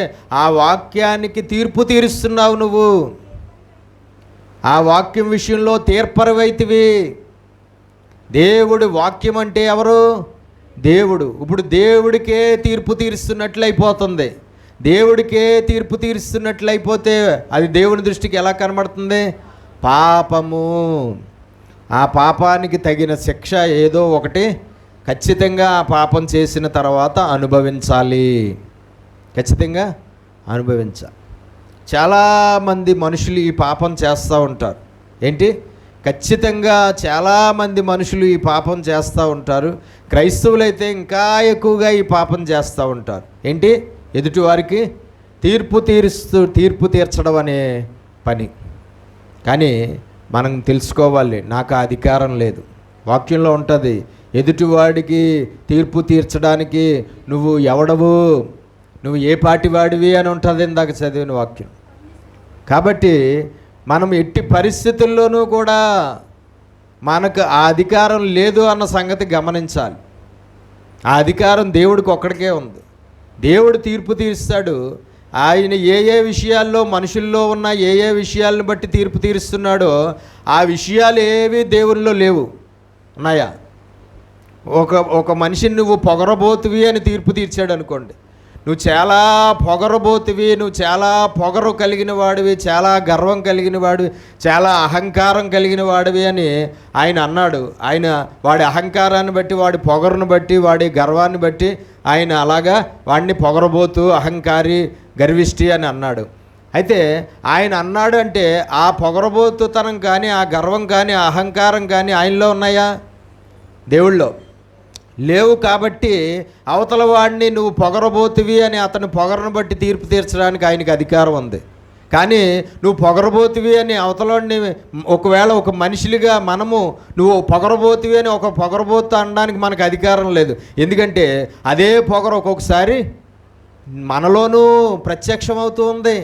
ఆ వాక్యానికి తీర్పు తీరుస్తున్నావు నువ్వు. ఆ వాక్యం విషయంలో తీర్పరవైతివి. దేవుడు వాక్యం అంటే ఎవరు? దేవుడు. ఇప్పుడు దేవుడికే తీర్పు తీరుస్తున్నట్లయిపోతుంది. దేవుడికే తీర్పు తీరుస్తున్నట్లయిపోతే అది దేవుని దృష్టికి ఎలా కనబడుతుంది? పాపము. ఆ పాపానికి తగిన శిక్ష ఏదో ఒకటి ఖచ్చితంగా ఆ పాపం చేసిన తర్వాత అనుభవించాలి. ఖచ్చితంగా అనుభవించాలి. చాలామంది మనుషులు ఈ పాపం చేస్తూ ఉంటారు. ఏంటి? ఖచ్చితంగా చాలామంది మనుషులు ఈ పాపం చేస్తూ ఉంటారు. క్రైస్తవులైతే ఇంకా ఎక్కువగా ఈ పాపం చేస్తూ ఉంటారు. ఏంటి? ఎదుటివారికి తీర్పు తీర్చడం అనే పని. కానీ మనం తెలుసుకోవాలి, నాకు ఆ అధికారం లేదు. వాక్యంలో ఉంటుంది, ఎదుటివాడికి తీర్పు తీర్చడానికి నువ్వు ఎవడవు, నువ్వు ఏ పాటి వాడివి అని ఉంటుంది ఇందాక చదివిన వాక్యం. కాబట్టి మనం ఎట్టి పరిస్థితుల్లోనూ కూడా మనకు ఆ అధికారం లేదు అన్న సంగతి గమనించాలి. ఆ అధికారం దేవుడికి ఒక్కడికే ఉంది. దేవుడు తీర్పు తీరుస్తాడు. ఆయన ఏ ఏ విషయాల్లో మనుషుల్లో ఉన్న ఏ ఏ విషయాలను బట్టి తీర్పు తీరుస్తున్నాడో ఆ విషయాలు ఏవి దేవునిలో లేవు. ఉన్నాయా? ఒక మనిషిని నువ్వు పొగరబోతువి అని తీర్పు తీర్చాడు అనుకోండి, నువ్వు చాలా పొగరబోతువి, నువ్వు చాలా పొగరు కలిగిన వాడివి, చాలా గర్వం కలిగిన వాడివి, చాలా అహంకారం కలిగిన వాడివి అని ఆయన అన్నాడు. ఆయన వాడి అహంకారాన్ని బట్టి, వాడి పొగరును బట్టి, వాడి గర్వాన్ని బట్టి ఆయన అలాగా వాడిని పొగరబోతు, అహంకారి, గర్విష్టి అని అన్నాడు. అయితే ఆయన అన్నాడు అంటే ఆ పొగరబోతుతనం కానీ, ఆ గర్వం కానీ, ఆ అహంకారం కానీ ఆయనలో ఉన్నాయా? దేవుళ్ళో లేవు. కాబట్టి అవతల వాడిని నువ్వు పొగరబోతువి అని అతని పొగరను బట్టి తీర్పు తీర్చడానికి ఆయనకి అధికారం ఉంది. కానీ నువ్వు పొగరబోతువి అని అవతలని ఒకవేళ ఒక మనిషిగా మనము నువ్వు పొగరబోతువి అని ఒక పొగరబోతు అనడానికి మనకు అధికారం లేదు. ఎందుకంటే అదే పొగరు ఒక్కొక్కసారి మనలోనూ ప్రత్యక్షమవుతూ ఉంది.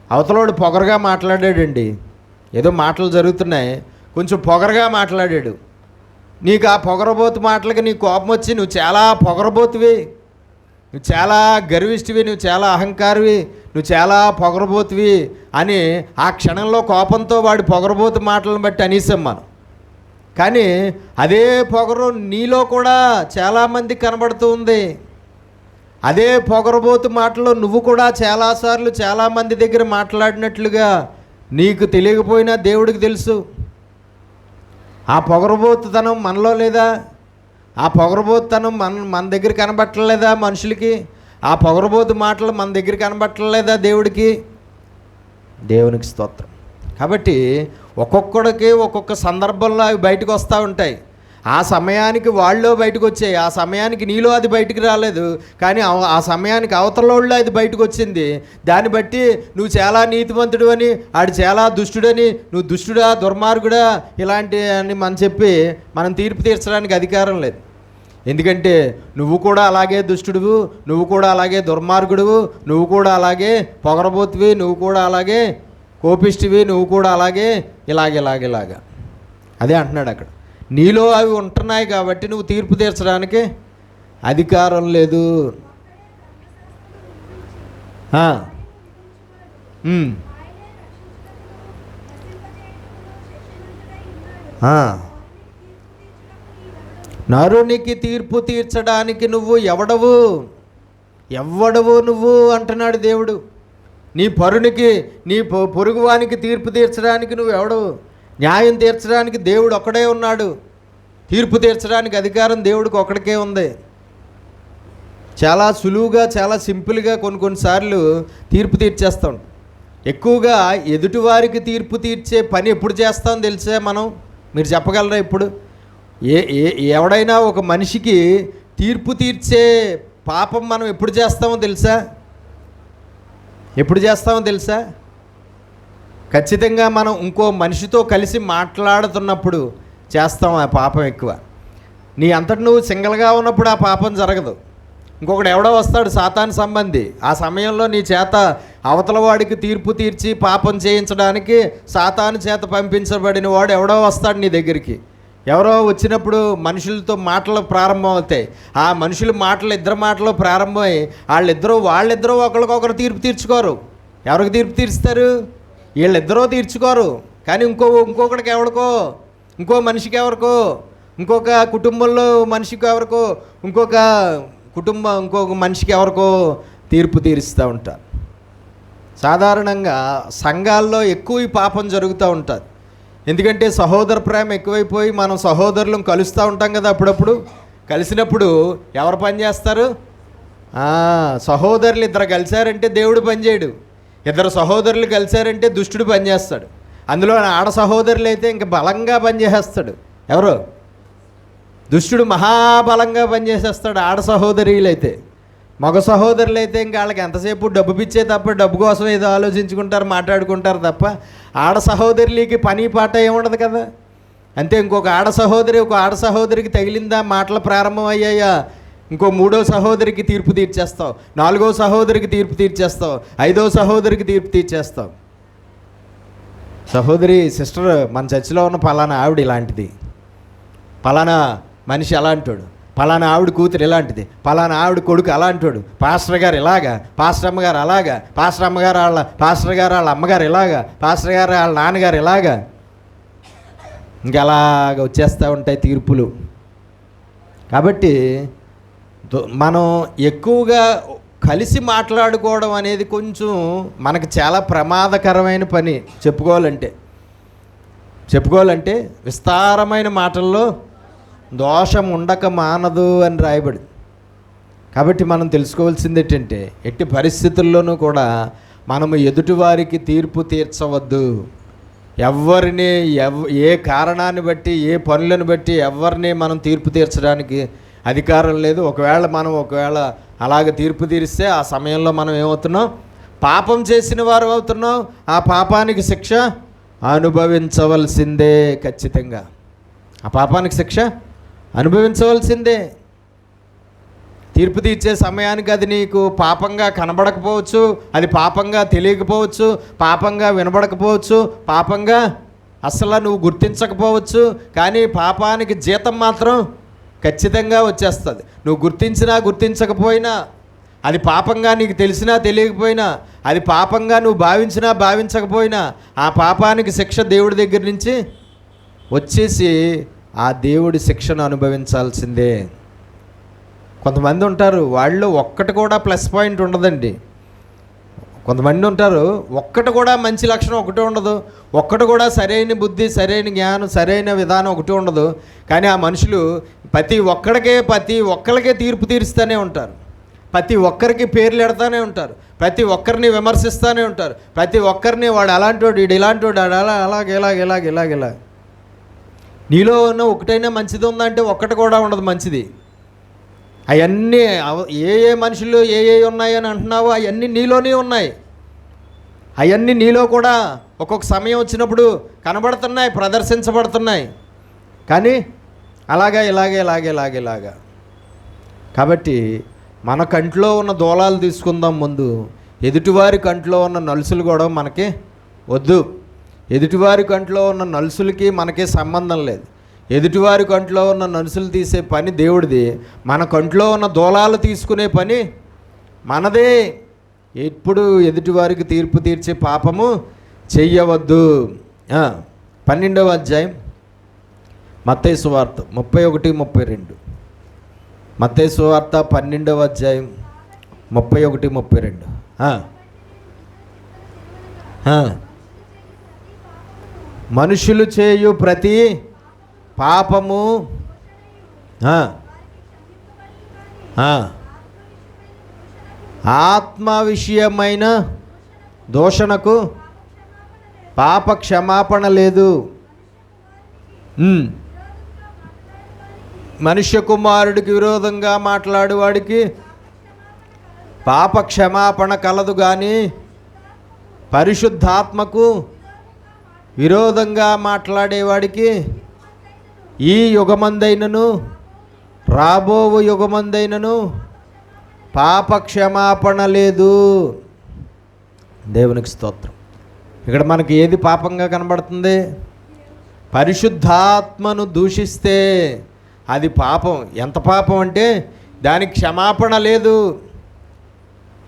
అవతలోడు పొగరుగా మాట్లాడాడండి, ఏదో మాటలు జరుగుతున్నాయి, కొంచెం పొగరుగా మాట్లాడాడు. నీకు ఆ పొగరబోతు మాటలకి నీ కోపం వచ్చి నువ్వు చాలా పొగరబోతువి, నువ్వు చాలా గర్విష్టివి, నువ్వు చాలా అహంకారివి, నువ్వు చాలా పొగరబోతువి అని ఆ క్షణంలో కోపంతో వాడి పొగరబోతు మాటలను బట్టి అనేసాం మనం. కానీ అదే పొగరు నీలో కూడా చాలామంది కనబడుతూ ఉంది. అదే పొగరబోతు మాటలో నువ్వు కూడా చాలాసార్లు చాలామంది దగ్గర మాట్లాడినట్లుగా నీకు తెలియకపోయినా దేవుడికి తెలుసు. ఆ పొగరబోతుతనం మనలో లేదా? ఆ పొగరబోతుతనం మన దగ్గర కనబట్టలేదా మనుషులకి? ఆ పొగరబోతు మాటలు మన దగ్గర కనబట్టలేదా దేవుడికి? దేవునికి స్తోత్రం. కాబట్టి ఒక్కొక్కడికి ఒక్కొక్క సందర్భంలో అవి బయటకు వస్తూ ఉంటాయి. ఆ సమయానికి వాళ్ళు బయటకు వచ్చాయి, ఆ సమయానికి నీలో అది బయటికి రాలేదు, కానీ ఆ సమయానికి అవతలలో అది బయటకు వచ్చింది. దాన్ని బట్టి నువ్వు చాలా నీతిమంతుడు అని, ఆడు చాలా దుష్టుడని, నువ్వు దుష్టుడా, దుర్మార్గుడా, ఇలాంటి అని మనం చెప్పి మనం తీర్పు తీర్చడానికి అధికారం లేదు. ఎందుకంటే నువ్వు కూడా అలాగే దుష్టుడువు, నువ్వు కూడా అలాగే దుర్మార్గుడువు, నువ్వు కూడా అలాగే పొగరబోతువి, నువ్వు కూడా అలాగే కోపిష్టివి, నువ్వు కూడా అలాగే ఇలాగా అదే అంటున్నాడు అక్కడ. నీలో అవి ఉంటున్నాయి కాబట్టి నువ్వు తీర్పు తీర్చడానికి అధికారం లేదు. నరునికి తీర్పు తీర్చడానికి నువ్వు ఎవడవు నువ్వు అంటున్నాడు దేవుడు. నీ పరునికి, నీ పొరుగువానికి తీర్పు తీర్చడానికి నువ్వెవడు? న్యాయం తీర్చడానికి దేవుడు ఒక్కడే ఉన్నాడు. తీర్పు తీర్చడానికి అధికారం దేవుడికి ఒక్కడికే ఉంది. చాలా సులువుగా, చాలా సింపుల్గా కొన్నిసార్లు తీర్పు తీర్చేస్తాం. ఎక్కువగా ఎదుటివారికి తీర్పు తీర్చే పని ఎప్పుడు చేస్తాం తెలుసా మనం? మీరు చెప్పగలరా ఇప్పుడు? ఎవడైనా ఒక మనిషికి తీర్పు తీర్చే పాపం మనం ఎప్పుడు చేస్తామో తెలుసా? ఎప్పుడు చేస్తామో తెలుసా? ఖచ్చితంగా మనం ఇంకో మనిషితో కలిసి మాట్లాడుతున్నప్పుడు చేస్తాం ఆ పాపం ఎక్కువ. నీ అంతటి నువ్వు సింగిల్గా ఉన్నప్పుడు ఆ పాపం జరగదు. ఇంకొకడు ఎవడో వస్తాడు సాతాను సంబంధి, ఆ సమయంలో నీ చేత అవతల వాడికి తీర్పు తీర్చి పాపం చేయించడానికి సాతాను చేత పంపించబడిన వాడు ఎవడో వస్తాడు నీ దగ్గరికి. ఎవరో వచ్చినప్పుడు మనుషులతో మాటలు ప్రారంభం అవుతాయి. ఆ మనుషుల మాటలు, ఇద్దరు మాటలు ప్రారంభమై వాళ్ళిద్దరూ ఒకరికొకరు తీర్పు తీర్చుకోరు. ఎవరికి తీర్పు తీరుస్తారు? వీళ్ళిద్దరూ తీర్చుకోరు. కానీ ఇంకొకడికి ఎవరికో, ఇంకో మనిషికి ఎవరికో, ఇంకొక కుటుంబంలో మనిషికి ఎవరికో, ఇంకొక మనిషికి ఎవరికో తీర్పు తీరుస్తూ ఉంటారు. సాధారణంగా సంఘాల్లో ఎక్కువ ఈ పాపం జరుగుతూ ఉంటుంది. ఎందుకంటే సహోదర ప్రేమ ఎక్కువైపోయి మనం సహోదరులను కలుస్తూ ఉంటాం కదా. అప్పుడప్పుడు కలిసినప్పుడు ఎవరు పని చేస్తారు? సహోదరులు ఇద్దరు కలిశారంటే దేవుడు పనిచేయడు. ఇద్దరు సహోదరులు కలిశారంటే దుష్టుడు పనిచేస్తాడు. అందులో ఆడ సహోదరులు అయితే ఇంక బలంగా పనిచేసేస్తాడు. ఎవరు? దుష్టుడు మహాబలంగా పనిచేసేస్తాడు. ఆడ సహోదరులైతే, మగ సహోదరులు అయితే ఇంకా వాళ్ళకి ఎంతసేపు డబ్బు పిచ్చే తప్ప, డబ్బు కోసం ఏదో ఆలోచించుకుంటారు, మాట్లాడుకుంటారు తప్ప ఆడ సహోదరులకి పని పాట ఏముండదు కదా. అంతే, ఇంకొక ఆడ సహోదరికి తగిలిందా, మాటలు ప్రారంభం అయ్యాయా, ఇంకో మూడో సహోదరికి తీర్పు తీర్చేస్తావు, నాలుగో సహోదరికి తీర్పు తీర్చేస్తావు, ఐదో సహోదరికి తీర్పు తీర్చేస్తావు. సహోదరి, సిస్టర్, మన చర్చిలో ఉన్న పలానా ఆవిడ ఇలాంటిది, పలానా మనిషి అలాంటోడు, పలానా ఆవిడ కూతురు ఇలాంటిది, పలానా ఆవిడ కొడుకు అలాంటోడు, పాస్టర్ గారు ఇలాగా, పాస్టర్ అమ్మగారు అలాగా, పాస్టర్ గారు వాళ్ళ అమ్మగారు ఇలాగా, పాస్టర్ గారు వాళ్ళ నాన్నగారు ఇలాగా, ఇంకెలాగ వచ్చేస్తూ ఉంటాయి తీర్పులు. కాబట్టి మనం ఎక్కువగా కలిసి మాట్లాడుకోవడం అనేది కొంచెం మనకు చాలా ప్రమాదకరమైన పని. చెప్పుకోవాలంటే విస్తారమైన మాటల్లో దోషం ఉండక మానదు అని రాయబడి. కాబట్టి మనం తెలుసుకోవాల్సింది ఏంటంటే, ఎట్టి పరిస్థితుల్లోనూ కూడా మనము ఎదుటివారికి తీర్పు తీర్చవద్దు. ఎవరిని ఏ కారణాన్ని బట్టి, ఏ పనులను బట్టి ఎవరిని మనం తీర్పు తీర్చడానికి అధికారం లేదు. ఒకవేళ అలాగ తీర్పు తీరిస్తే ఆ సమయంలో మనం ఏమవుతున్నాం? పాపం చేసిన వారు అవుతున్నాం. ఆ పాపానికి శిక్ష అనుభవించవలసిందే. ఖచ్చితంగా ఆ పాపానికి శిక్ష అనుభవించవలసిందే. తీర్పు తీర్చే సమయానికి అది నీకు పాపంగా కనబడకపోవచ్చు, అది పాపంగా తెలియకపోవచ్చు, పాపంగా వినబడకపోవచ్చు, పాపంగా అసలు నువ్వు గుర్తించకపోవచ్చు. కానీ పాపానికి జీతం మాత్రం ఖచ్చితంగా వచ్చేస్తుంది. నువ్వు గుర్తించినా గుర్తించకపోయినా, అది పాపంగా నీకు తెలిసినా తెలియకపోయినా, అది పాపంగా నువ్వు భావించినా భావించకపోయినా, ఆ పాపానికి శిక్ష దేవుడి దగ్గర నుంచి వచ్చేసి ఆ దేవుడి శిక్షను అనుభవించాల్సిందే. కొంతమంది ఉంటారు, వాళ్ళు ఒక్కటి కూడా ప్లస్ పాయింట్ ఉండదండి. కొంతమంది ఉంటారు, ఒక్కటి కూడా మంచి లక్షణం ఒకటి ఉండదు, ఒక్కటి కూడా సరైన బుద్ధి, సరైన జ్ఞానం, సరైన విధానం ఒకటి ఉండదు. కానీ ఆ మనుషులు ప్రతి ఒక్కరికే తీర్పు తీరుస్తూనే ఉంటారు. ప్రతి ఒక్కరికి పేర్లు ఎడతానే ఉంటారు. ప్రతి ఒక్కరిని విమర్శిస్తూనే ఉంటారు. ప్రతి ఒక్కరిని వాడు అలాంటోడు, వీడు ఇలాంటోడు, ఇలాగ. నీలో ఉన్న ఒకటైనా మంచిది ఉందంటే ఒక్కటి కూడా ఉండదు మంచిది. అవన్నీ ఏ మనుషులు ఏ ఉన్నాయని అంటున్నావో అవన్నీ నీలోనే ఉన్నాయి. అవన్నీ నీలో కూడా ఒక్కొక్క సమయం వచ్చినప్పుడు కనబడుతున్నాయి, ప్రదర్శించబడుతున్నాయి. కానీ ఇలాగా. కాబట్టి మన కంట్లో ఉన్న దూలాలు తీసుకుందాం ముందు. ఎదుటివారి కంట్లో ఉన్న నలుసులు కూడా మనకి వద్దు. ఎదుటివారి కంట్లో ఉన్న నలుసులకి మనకి సంబంధం లేదు. ఎదుటివారి కంట్లో ఉన్న నలుసులు తీసే పని దేవుడిది. మన కంట్లో ఉన్న దూలాలు తీసుకునే పని మనదే. ఎప్పుడు ఎదుటివారికి తీర్పు తీర్చే పాపము చెయ్యవద్దు. 12వ అధ్యాయం మత్తయి సువార్త 31-32. మత్తయి సువార్త 12వ అధ్యాయం 31-32. మనుషులు చేయు ప్రతి పాపము ఆత్మ విషయమైన దూషణకు పాప క్షమాపణ లేదు. మనుష్య కుమారుడికి విరోధంగా మాట్లాడేవాడికి పాప క్షమాపణ కలదు, కానీ పరిశుద్ధాత్మకు విరోధంగా మాట్లాడేవాడికి ఈ యుగమందైనను రాబో యుగమందైనను పాప క్షమాపణ లేదు. దేవునికి స్తోత్రం. ఇక్కడ మనకి ఏది పాపంగా కనబడుతుంది? పరిశుద్ధాత్మను దూషిస్తే అది పాపం. ఎంత పాపం అంటే దానికి క్షమాపణ లేదు.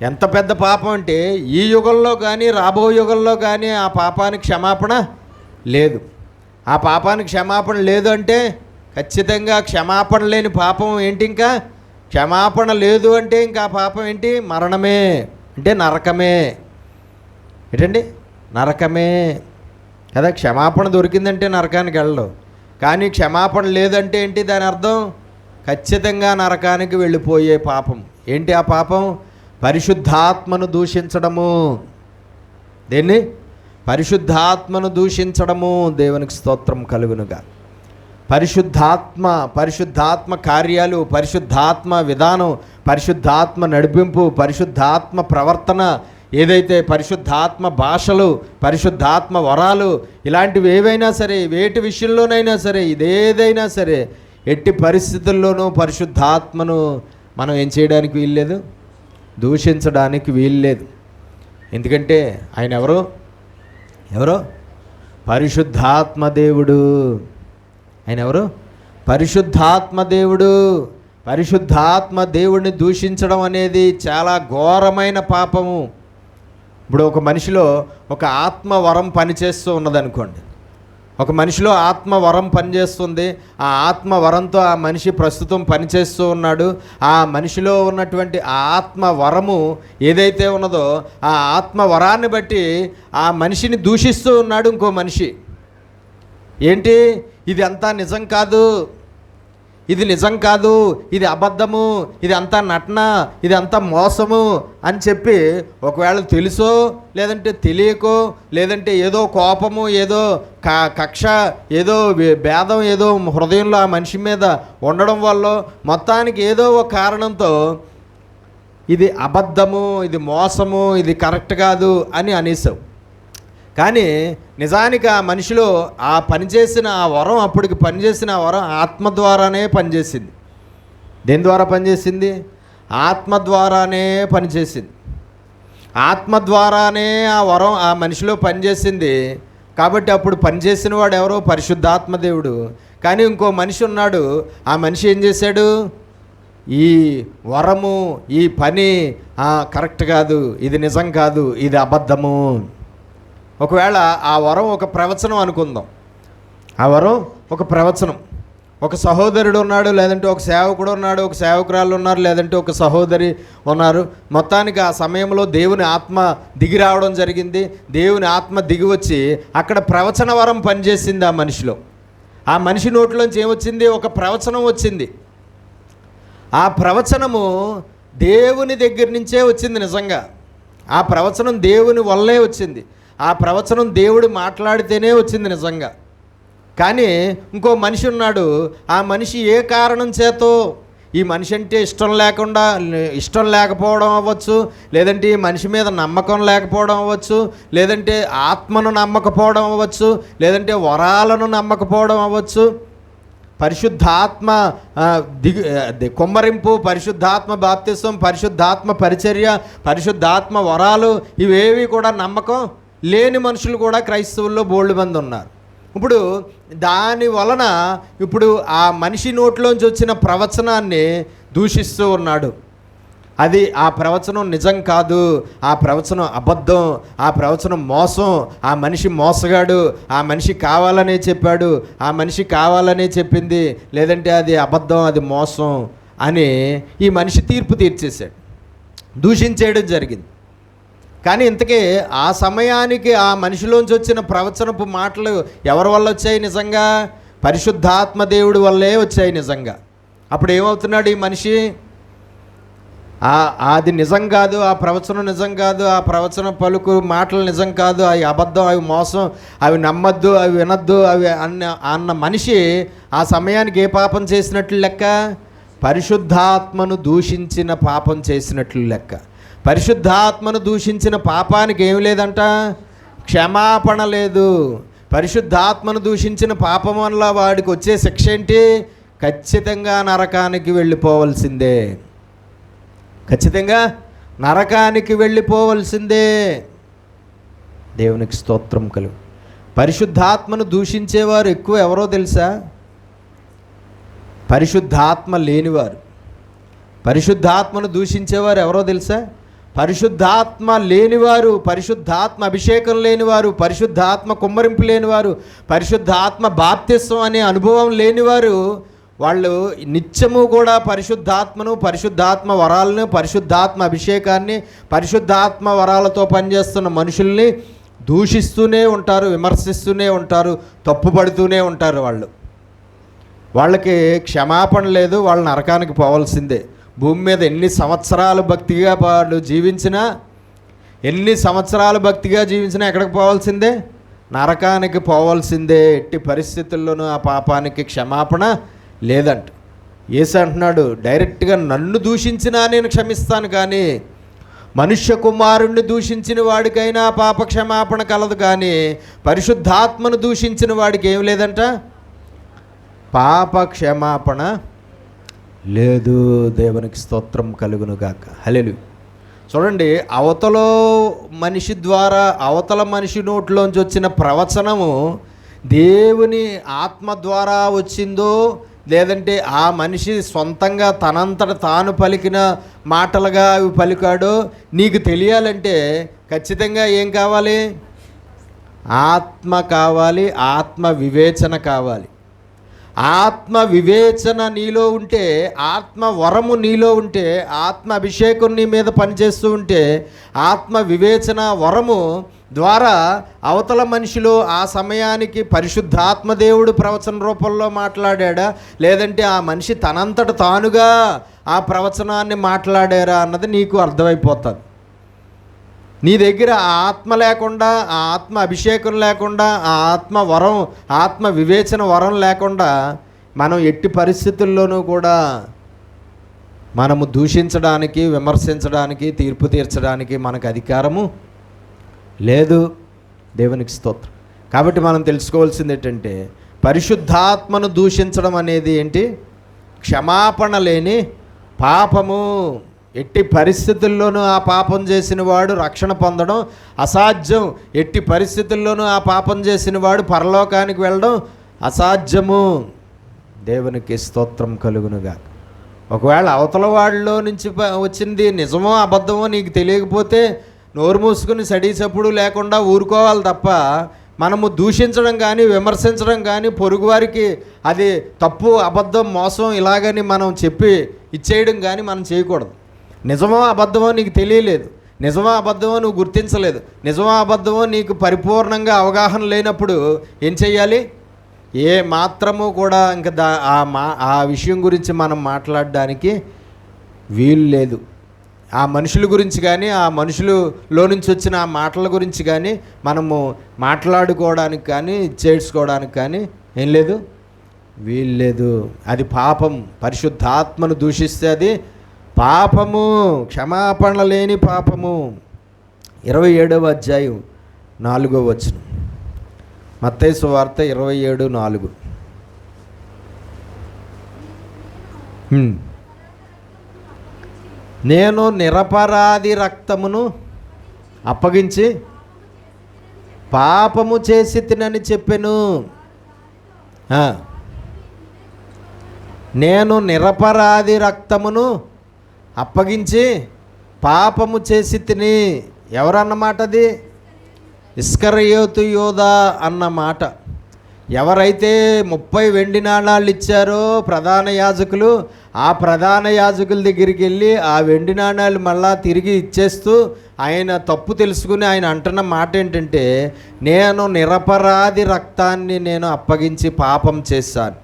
ఎంత పెద్ద పాపం అంటే ఈ యుగంలో కానీ రాబో యుగంలో కానీ ఆ పాపానికి క్షమాపణ లేదు. ఆ పాపానికి క్షమాపణ లేదు అంటే ఖచ్చితంగా క్షమాపణ లేని పాపం ఏంటి? ఇంకా క్షమాపణ లేదు అంటే ఇంకా ఆ పాపం ఏంటి? మరణమే, అంటే నరకమే. ఏంటండి? నరకమే కదా. క్షమాపణ దొరికిందంటే నరకానికి వెళ్ళడు, కానీ క్షమాపణ లేదంటే ఏంటి దాని అర్థం? ఖచ్చితంగా నరకానికి వెళ్ళిపోయే పాపం. ఏంటి ఆ పాపం? పరిశుద్ధాత్మను దూషించడము. దేన్ని? పరిశుద్ధాత్మను దూషించడము. దేవునికి స్తోత్రం కలుగునుగా. పరిశుద్ధాత్మ కార్యాలు, పరిశుద్ధాత్మ విధానం, పరిశుద్ధాత్మ నడిపింపు, పరిశుద్ధాత్మ ప్రవర్తన, ఏదైతే పరిశుద్ధాత్మ భాషలు, పరిశుద్ధాత్మ వరాలు, ఇలాంటివి ఏవైనా సరే, వేటి విషయంలోనైనా సరే, ఇదేదైనా సరే, ఎట్టి పరిస్థితుల్లోనూ పరిశుద్ధాత్మను మనం ఏం చేయడానికి వీల్లేదు, దూషించడానికి వీల్లేదు. ఎందుకంటే ఆయన ఎవరు? పరిశుద్ధాత్మ దేవుడు. ఆయన ఎవరు? పరిశుద్ధాత్మ దేవుడు. పరిశుద్ధాత్మ దేవుడిని దూషించడం అనేది చాలా ఘోరమైన పాపము. ఇప్పుడు ఒక మనిషిలో ఒక ఆత్మ వరం పనిచేస్తూ ఉన్నదనుకోండి. ఒక మనిషిలో ఆత్మ వరం పనిచేస్తుంది. ఆ ఆత్మ వరంతో ఆ మనిషి ప్రస్తుతం పనిచేస్తూ ఉన్నాడు. ఆ మనిషిలో ఉన్నటువంటి ఆ ఆత్మ వరము ఏదైతే ఉన్నదో ఆ ఆత్మ వరాన్ని బట్టి ఆ మనిషిని దూషిస్తూ ఉన్నాడు ఇంకో మనిషి. ఏంటి? ఇది అంతా నిజం కాదు, ఇది నిజం కాదు, ఇది అబద్ధము, ఇది అంతా నటన, ఇది అంతా మోసము అని చెప్పి, ఒకవేళ తెలుసో లేదంటే తెలియకో, లేదంటే ఏదో కోపము, ఏదో కక్ష, ఏదో భేదం ఏదో హృదయంలో ఆ మనిషి మీద ఉండడం వల్ల మొత్తానికి ఏదో ఒక కారణంతో ఇది అబద్ధము, ఇది మోసము, ఇది కరెక్ట్ కాదు అని అనేసావు. కానీ నిజానికి ఆ మనిషిలో ఆ పనిచేసిన ఆ వరం, అప్పటికి పనిచేసిన ఆ వరం ఆత్మ ద్వారానే పనిచేసింది. దేని ద్వారా పనిచేసింది? ఆత్మ ద్వారానే పనిచేసింది. ఆత్మ ద్వారానే ఆ వరం ఆ మనిషిలో పనిచేసింది. కాబట్టి అప్పుడు పనిచేసిన వాడు ఎవరో? పరిశుద్ధాత్మ దేవుడు. కానీ ఇంకో మనిషి ఉన్నాడు. ఆ మనిషి ఏం చేశాడు? ఈ వరము, ఈ పని కరెక్ట్ కాదు, ఇది నిజం కాదు, ఇది అబద్ధము. ఒకవేళ ఆ వరం ఒక ప్రవచనం అనుకుందాం. ఆ వరం ఒక ప్రవచనం. ఒక సహోదరుడు ఉన్నాడు, లేదంటే ఒక సేవకుడు ఉన్నాడు, ఒక సేవకురాలు ఉన్నారు, లేదంటే ఒక సహోదరి ఉన్నారు. మొత్తానికి ఆ సమయంలో దేవుని ఆత్మ దిగి రావడం జరిగింది. దేవుని ఆత్మ దిగి వచ్చి అక్కడ ప్రవచన వరం పనిచేసింది ఆ మనిషిలో. ఆ మనిషి నోట్లోంచి ఏమొచ్చింది? ఒక ప్రవచనం వచ్చింది. ఆ ప్రవచనము దేవుని దగ్గర నుంచే వచ్చింది. నిజంగా ఆ ప్రవచనం దేవుని వల్లే వచ్చింది. ఆ ప్రవచనం దేవుడు మాట్లాడితేనే వచ్చింది నిజంగా. కానీ ఇంకో మనిషి ఉన్నాడు. ఆ మనిషి ఏ కారణం చేతో, ఈ మనిషి అంటే ఇష్టం లేకపోవడం అవ్వచ్చు, లేదంటే ఈ మనిషి మీద నమ్మకం లేకపోవడం అవ్వచ్చు, లేదంటే ఆత్మను నమ్మకపోవడం అవ్వచ్చు, లేదంటే వరాలను నమ్మకపోవడం అవ్వచ్చు. పరిశుద్ధాత్మ కుమ్మరింపు, పరిశుద్ధాత్మ బాప్తిసం, పరిశుద్ధాత్మ పరిచర్య, పరిశుద్ధాత్మ వరాలు, ఇవేవి కూడా నమ్మకం లేని మనుషులు కూడా క్రైస్తవుల్లో బోల్డ్ మంది ఉన్నారు. ఇప్పుడు దాని వలన ఇప్పుడు ఆ మనిషి నోట్లోంచి వచ్చిన ప్రవచనాన్ని దూషిస్తూ ఉన్నాడు. అది ఆ ప్రవచనం నిజం కాదు, ఆ ప్రవచనం అబద్ధం, ఆ ప్రవచనం మోసం, ఆ మనిషి మోసగాడు, ఆ మనిషి కావాలనే చెప్పాడు, ఆ మనిషి కావాలనే చెప్పింది, లేదంటే అది అబద్ధం, అది మోసం అని ఈ మనిషి తీర్పు తీర్చేశాడు, దూషించేయడం జరిగింది. కానీ ఇంతకీ ఆ సమయానికి ఆ మనిషిలోంచి వచ్చిన ప్రవచనపు మాటలు ఎవరి వల్ల వచ్చాయి? నిజంగా పరిశుద్ధాత్మ దేవుడి వల్లే వచ్చాయి నిజంగా. అప్పుడు ఏమవుతున్నాడు ఈ మనిషి? అది నిజం కాదు, ఆ ప్రవచనం నిజం కాదు, ఆ ప్రవచన పలుకు మాటలు నిజం కాదు, అవి అబద్ధం, అవి మోసం, అవి నమ్మద్దు, అవి వినద్దు, అవి అన్న మనిషి ఆ సమయానికి ఏ పాపం చేసినట్లు లెక్క? పరిశుద్ధాత్మను దూషించిన పాపం చేసినట్లు లెక్క. పరిశుద్ధాత్మను దూషించిన పాపానికి ఏమి లేదంట? క్షమాపణ లేదు. పరిశుద్ధాత్మను దూషించిన పాపం వల్ల వాడికి వచ్చే శిక్ష ఏంటి? ఖచ్చితంగా నరకానికి వెళ్ళిపోవలసిందే. ఖచ్చితంగా నరకానికి వెళ్ళిపోవలసిందే. దేవునికి స్తోత్రం కలుగు. పరిశుద్ధాత్మను దూషించేవారు ఎక్కువ ఎవరో తెలుసా? పరిశుద్ధాత్మ లేనివారు. పరిశుద్ధాత్మను దూషించేవారు ఎవరో తెలుసా? పరిశుద్ధాత్మ లేనివారు, పరిశుద్ధాత్మ అభిషేకం లేనివారు, పరిశుద్ధాత్మ కుమ్మరింపు లేనివారు, పరిశుద్ధాత్మ బాప్తిస్వం అనే అనుభవం లేనివారు. వాళ్ళు నిత్యము కూడా పరిశుద్ధాత్మను, పరిశుద్ధాత్మ వరాలను, పరిశుద్ధాత్మ అభిషేకాన్ని, పరిశుద్ధాత్మ వరాలతో పనిచేస్తున్న మనుషుల్ని దూషిస్తూనే ఉంటారు, విమర్శిస్తూనే ఉంటారు, తప్పుపడుతూనే ఉంటారు. వాళ్ళకి క్షమాపణ లేదు. వాళ్ళు నరకానికి పోవాల్సిందే. భూమి మీద ఎన్ని సంవత్సరాలు భక్తిగా వాళ్ళు జీవించినా, ఎక్కడికి పోవాల్సిందే? నరకానికి పోవాల్సిందే. ఎట్టి పరిస్థితుల్లోనూ ఆ పాపానికి క్షమాపణ లేదంట. యేసు అంటున్నాడు డైరెక్ట్గా, నన్ను దూషించినా నేను క్షమిస్తాను, కానీ మనుష్య కుమారుణ్ణి దూషించిన వాడికైనా పాప క్షమాపణ కలదు, కానీ పరిశుద్ధాత్మను దూషించిన వాడికి ఏం లేదంట? పాప క్షమాపణ లేదు. దేవునికి స్తోత్రం కలుగును గాక. హల్లెలూయా. చూడండి, అవతల మనిషి ద్వారా, అవతల మనిషి నోట్లోంచి వచ్చిన ప్రవచనము దేవుని ఆత్మ ద్వారా వచ్చిందో, లేదంటే ఆ మనిషి సొంతంగా తనంతట తాను పలికిన మాటలుగా అవి పలికాడో నీకు తెలియాలంటే ఖచ్చితంగా ఏం కావాలి? ఆత్మ కావాలి, ఆత్మ వివేచన కావాలి. ఆత్మ వివేచన నీలో ఉంటే, ఆత్మ వరము నీలో ఉంటే, ఆత్మ అభిషేకం నీ మీద పనిచేస్తూ ఉంటే, ఆత్మ వివేచన వరము ద్వారా అవతల మనిషిలో ఆ సమయానికి పరిశుద్ధాత్మ దేవుడు ప్రవచన రూపంలో మాట్లాడా, లేదంటే ఆ మనిషి తనంతట తానుగా ఆ ప్రవచనాన్ని మాట్లాడారా అన్నది నీకు అర్థమైపోతుంది. నీ దగ్గర ఆ ఆత్మ లేకుండా, ఆ ఆత్మ అభిషేకం లేకుండా, ఆ ఆత్మ వరం, ఆత్మ వివేచన వరం లేకుండా మనం ఎట్టి పరిస్థితుల్లోనూ కూడా మనము దూషించడానికి, విమర్శించడానికి, తీర్పు తీర్చడానికి మనకు అధికారము లేదు. దేవునికి స్తోత్రం. కాబట్టి మనం తెలుసుకోవాల్సింది ఏంటంటే, పరిశుద్ధాత్మను దూషించడం అనేది ఏంటి? క్షమాపణ లేని పాపము. ఎట్టి పరిస్థితుల్లోనూ ఆ పాపం చేసిన వాడు రక్షణ పొందడం అసాధ్యం. ఎట్టి పరిస్థితుల్లోనూ ఆ పాపం చేసిన వాడు పరలోకానికి వెళ్ళడం అసాధ్యము. దేవునికి స్తోత్రం కలుగునుగా. ఒకవేళ అవతల వాళ్ళలో నుంచి వచ్చింది నిజమో అబద్ధమో నీకు తెలియకపోతే నోరు మూసుకుని సడీసప్పుడు లేకుండా ఊరుకోవాలి తప్ప, మనము దూషించడం కానీ, విమర్శించడం కానీ, పొరుగువారికి అది తప్పు, అబద్ధం, మోసం ఇలాగని మనం చెప్పి ఇచ్చేయడం కానీ మనం చేయకూడదు. నిజమో అబద్ధమో నీకు తెలియలేదు, నిజమో అబద్ధమో నువ్వు గుర్తించలేదు, నిజమో అబద్ధమో నీకు పరిపూర్ణంగా అవగాహన లేనప్పుడు ఏం చెయ్యాలి? ఏ మాత్రము కూడా ఇంకా ఆ విషయం గురించి మనం మాట్లాడడానికి వీలు లేదు. ఆ మనుషుల గురించి కానీ, ఆ మనుషులలో నుంచి వచ్చిన ఆ మాటల గురించి కానీ మనము మాట్లాడుకోవడానికి కానీ, చేసుకోవడానికి కానీ ఏం లేదు, వీలు లేదు. అది పాపం. పరిశుద్ధాత్మను దూషిస్తే అది పాపము, క్షమాపణ లేని పాపము. 27వ అధ్యాయం 4వ వచనం, మత్తయి సువార్త 27:4. నేను నిరపరాధి రక్తమును అప్పగించి పాపము చేసి తినని చెప్పెను. నేను నిరపరాధి రక్తమును అప్పగించి పాపము చేసి తిని. ఎవరన్నమాట అది? ఇస్కరియోతు యోధా అన్నమాట. ఎవరైతే 30 వెండి నాణాలు ఇచ్చారో ప్రధాన యాజకులు, ఆ ప్రధాన యాజకుల దగ్గరికి వెళ్ళి ఆ వెండి నాణాలు మళ్ళా తిరిగి ఇచ్చేస్తూ ఆయన తప్పు తెలుసుకుని ఆయన అంటున్న మాట ఏంటంటే, నేను నిరపరాధి రక్తాన్ని నేను అప్పగించి పాపం చేశాను,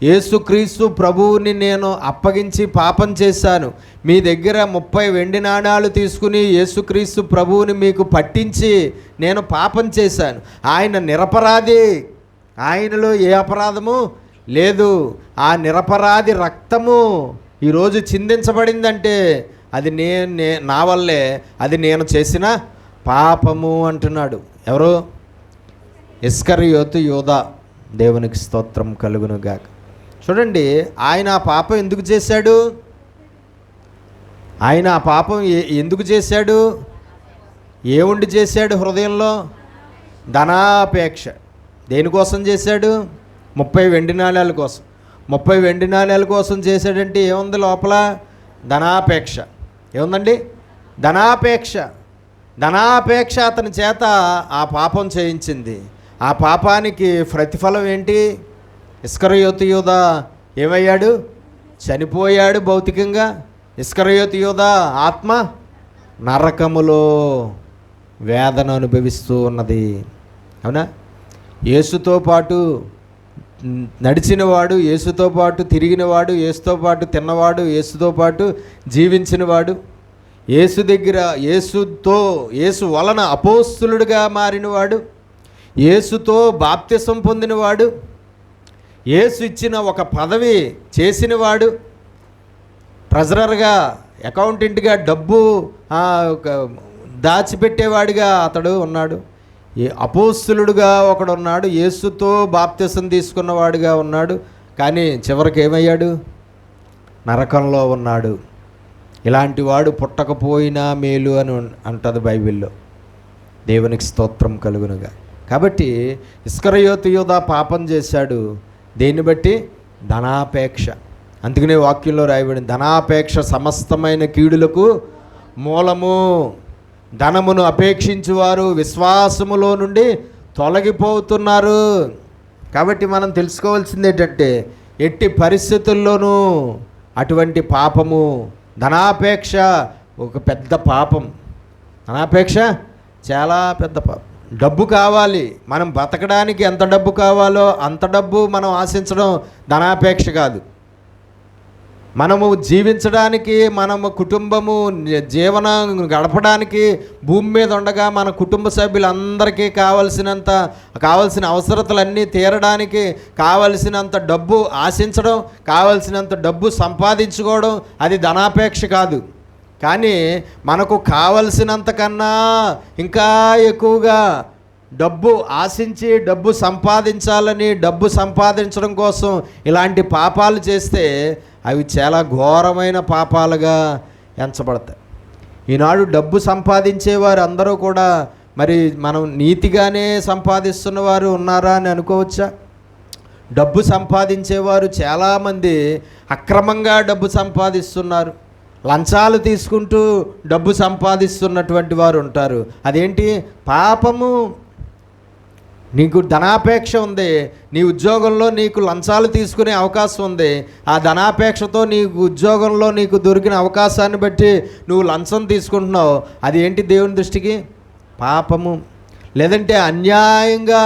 యేసుక్రీస్తు ప్రభువుని నేను అప్పగించి పాపం చేశాను. మీ దగ్గర 30 వెండి నాణాలు తీసుకుని యేసుక్రీస్తు ప్రభువుని మీకు పట్టించి నేను పాపం చేశాను. ఆయన నిరపరాధి, ఆయనలో ఏ అపరాధము లేదు. ఆ నిరపరాధి రక్తము ఈరోజు చిందించబడిందంటే అది నా వల్లే, అది నేను చేసిన పాపము అంటున్నాడు. ఎవరు? ఇస్కరియోతు యూదా. దేవునికి స్తోత్రం కలుగునుగాక. చూడండి, ఆయన ఆ పాపం ఎందుకు చేశాడు? ఆయన ఆ పాపం ఎందుకు చేశాడు? ఏముండి చేశాడు? హృదయంలో ధనాపేక్ష. దేనికోసం చేశాడు? 30 వెండి నాణేల కోసం. 30 వెండి నాణేల కోసం చేశాడంటే ఏముంది లోపల? ధనాపేక్ష. ఏముందండి? ధనాపేక్ష. ధనాపేక్ష అతని చేత ఆ పాపం చేయించింది. ఆ పాపానికి ప్రతిఫలం ఏంటి? ఇస్కరియోతు యూదా ఏమయ్యాడు? చనిపోయాడు భౌతికంగా. ఇస్కరియోతు యూదా ఆత్మ నరకములో వేదన అనుభవిస్తూ ఉన్నది. అవునా? యేసుతో పాటు నడిచినవాడు, యేసుతో పాటు తిరిగినవాడు, యేసుతో పాటు తిన్నవాడు, యేసుతో పాటు జీవించినవాడు, యేసు దగ్గర యేసు వలన అపోస్తులుడిగా మారినవాడు, యేసుతో బాప్తిసం పొందినవాడు, యేసు ఇచ్చిన ఒక పదవి చేసినవాడు, ట్రెజరర్గా, అకౌంటెంట్గా, డబ్బు దాచిపెట్టేవాడిగా అతడు ఉన్నాడు. అపోస్తులుడుగా ఒకడున్నాడు, యేసుతో బాప్తిసం తీసుకున్నవాడుగా ఉన్నాడు. కానీ చివరికి ఏమయ్యాడు? నరకంలో ఉన్నాడు. ఇలాంటి వాడు పుట్టకపోయినా మేలు అని అంటది బైబిల్లో. దేవునికి స్తోత్రం కలుగునుగా. కాబట్టి ఇస్కరియోతు యూదా పాపం చేశాడు. దేన్ని బట్టి? ధనాపేక్ష. అందుకనే వాక్యంలో రాయబడింది, ధనాపేక్ష సమస్తమైన కీడులకు మూలము. ధనమును అపేక్షించువారు విశ్వాసములో నుండి తొలగిపోతున్నారు. కాబట్టి మనం తెలుసుకోవాల్సింది ఏంటంటే, ఎట్టి పరిస్థితుల్లోనూ అటువంటి పాపము, ధనాపేక్ష ఒక పెద్ద పాపం. ధనాపేక్ష చాలా పెద్ద పాపం. డబ్బు కావాలి, మనం బతకడానికి ఎంత డబ్బు కావాలో అంత డబ్బు మనం ఆశించడం ధనాపేక్ష కాదు. మనము జీవించడానికి, మనము కుటుంబము జీవనం గడపడానికి భూమి మీద ఉండగా మన కుటుంబ సభ్యులందరికీ కావలసిన అవసరతలన్నీ తీరడానికి కావలసినంత డబ్బు ఆశించడం, కావలసినంత డబ్బు సంపాదించుకోవడం అది ధనాపేక్ష కాదు. కానీ మనకు కావలసినంత కన్నా ఇంకా ఎక్కువగా డబ్బు ఆశించి డబ్బు సంపాదించాలని, డబ్బు సంపాదించడం కోసం ఇలాంటి పాపాలు చేస్తే అవి చాలా ఘోరమైన పాపాలుగా ఎంచబడతాయి. ఈనాడు డబ్బు సంపాదించేవారు అందరూ కూడా మరి మనం నీతిగానే సంపాదిస్తున్నవారు ఉన్నారా అని అనుకోవచ్చా? డబ్బు సంపాదించేవారు చాలామంది అక్రమంగా డబ్బు సంపాదిస్తున్నారు. లంచాలు తీసుకుంటూ డబ్బు సంపాదిస్తున్నటువంటి వారు ఉంటారు. అదేంటి? పాపము. నీకు ధనాపేక్ష ఉంది, నీ ఉద్యోగంలో నీకు లంచాలు తీసుకునే అవకాశం ఉంది. ఆ ధనాపేక్షతో నీకు ఉద్యోగంలో నీకు దొరికిన అవకాశాన్ని బట్టి నువ్వు లంచం తీసుకుంటున్నావు. అది ఏంటి దేవుని దృష్టికి? పాపము. లేదంటే అన్యాయంగా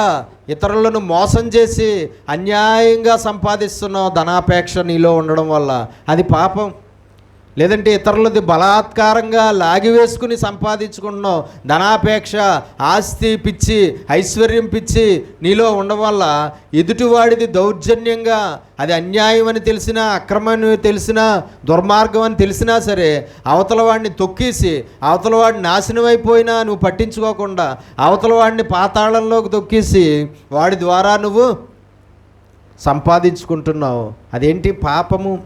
ఇతరులను మోసం చేసి అన్యాయంగా సంపాదిస్తున్నావు, ధనాపేక్ష నీలో ఉండడం వల్ల, అది పాపం. లేదంటే ఇతరులది బలాత్కారంగా లాగివేసుకుని సంపాదించుకుంటున్నావు, ధనాపేక్ష, ఆస్తి పిచ్చి, ఐశ్వర్యం పిచ్చి నీలో ఉండడం వల్ల ఎదుటివాడిది దౌర్జన్యంగా, అది అన్యాయం అని తెలిసినా, అక్రమం తెలిసినా, దుర్మార్గం అని తెలిసినా సరే అవతల వాడిని తొక్కేసి అవతల వాడిని నాశనం అయిపోయినా నువ్వు పట్టించుకోకుండా అవతల వాడిని పాతాళంలోకి తొక్కేసి వాడి ద్వారా నువ్వు సంపాదించుకుంటున్నావు. అదేంటి? పాపము.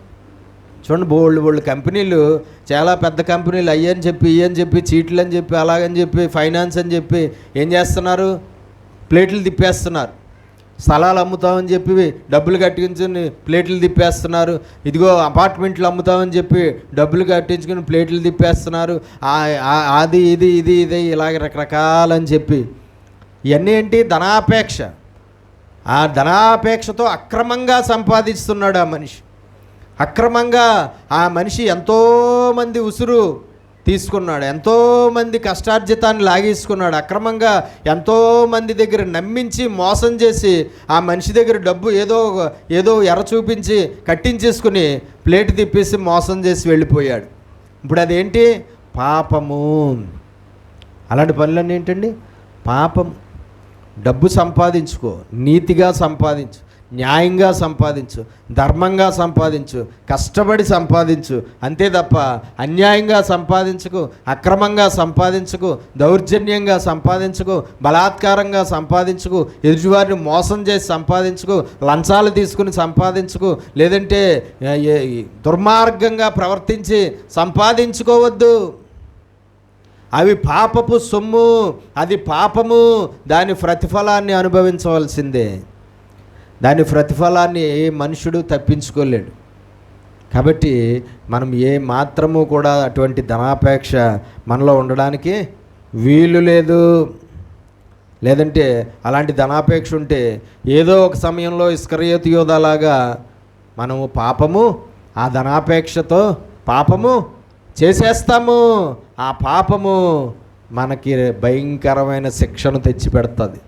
చూడండి, బోళ్ళు కంపెనీలు, చాలా పెద్ద కంపెనీలు అయ్యని చెప్పి ఇయ్యని చెప్పి చీట్లు అని చెప్పి అలాగని చెప్పి ఫైనాన్స్ అని చెప్పి ఏం చేస్తున్నారు? ప్లేట్లు తిప్పేస్తున్నారు. స్థలాలు అమ్ముతామని చెప్పి డబ్బులు కట్టించుకుని ప్లేట్లు తిప్పేస్తున్నారు. ఇదిగో అపార్ట్మెంట్లు అమ్ముతామని చెప్పి డబ్బులు కట్టించుకుని ప్లేట్లు తిప్పేస్తున్నారు. అది ఇది ఇలాగ రకరకాలని చెప్పి ఇవన్నీ ఏంటి? ధనాపేక్ష. ఆ ధనాపేక్షతో అక్రమంగా సంపాదిస్తున్నాడు ఆ మనిషి. అక్రమంగా ఆ మనిషి ఎంతోమంది ఉసురు తీసుకున్నాడు, ఎంతోమంది కష్టార్జితాన్ని లాగేసుకున్నాడు, అక్రమంగా ఎంతోమంది దగ్గర నమ్మించి మోసం చేసి ఆ మనిషి దగ్గర డబ్బు ఏదో ఎర్ర చూపించి కట్టించేసుకుని ప్లేట్ తిప్పేసి మోసం చేసి వెళ్ళిపోయాడు. ఇప్పుడు అదేంటి? పాపము. అలాంటి పనులన్నీ ఏంటండి? పాపం. డబ్బు సంపాదించుకో, నీతిగా సంపాదించు, న్యాయంగా సంపాదించు, ధర్మంగా సంపాదించు, కష్టపడి సంపాదించు, అంతే తప్ప అన్యాయంగా సంపాదించుకు, అక్రమంగా సంపాదించుకు, దౌర్జన్యంగా సంపాదించుకు, బలాత్కారంగా సంపాదించుకు, ఎదుటివారిని మోసం చేసి సంపాదించుకు, లంచాలు తీసుకుని సంపాదించుకు, లేదంటే దుర్మార్గంగా ప్రవర్తించి సంపాదించుకోవద్దు. అవి పాపపు సొమ్ము, అది పాపము. దాని ప్రతిఫలాన్ని అనుభవించవలసిందే. దాని ప్రతిఫలాన్ని ఏ మనుషుడు తప్పించుకోలేడు. కాబట్టి మనం ఏ మాత్రము కూడా అటువంటి ధనాపేక్ష మనలో ఉండడానికి వీలు లేదు. లేదంటే అలాంటి ధనాపేక్ష ఉంటే ఏదో ఒక సమయంలో ఇస్కరియోతు యోధాలాగా మనము పాపము, ఆ ధనాపేక్షతో పాపము చేసేస్తాము. ఆ పాపము మనకి భయంకరమైన శిక్షను తెచ్చిపెడుతుంది.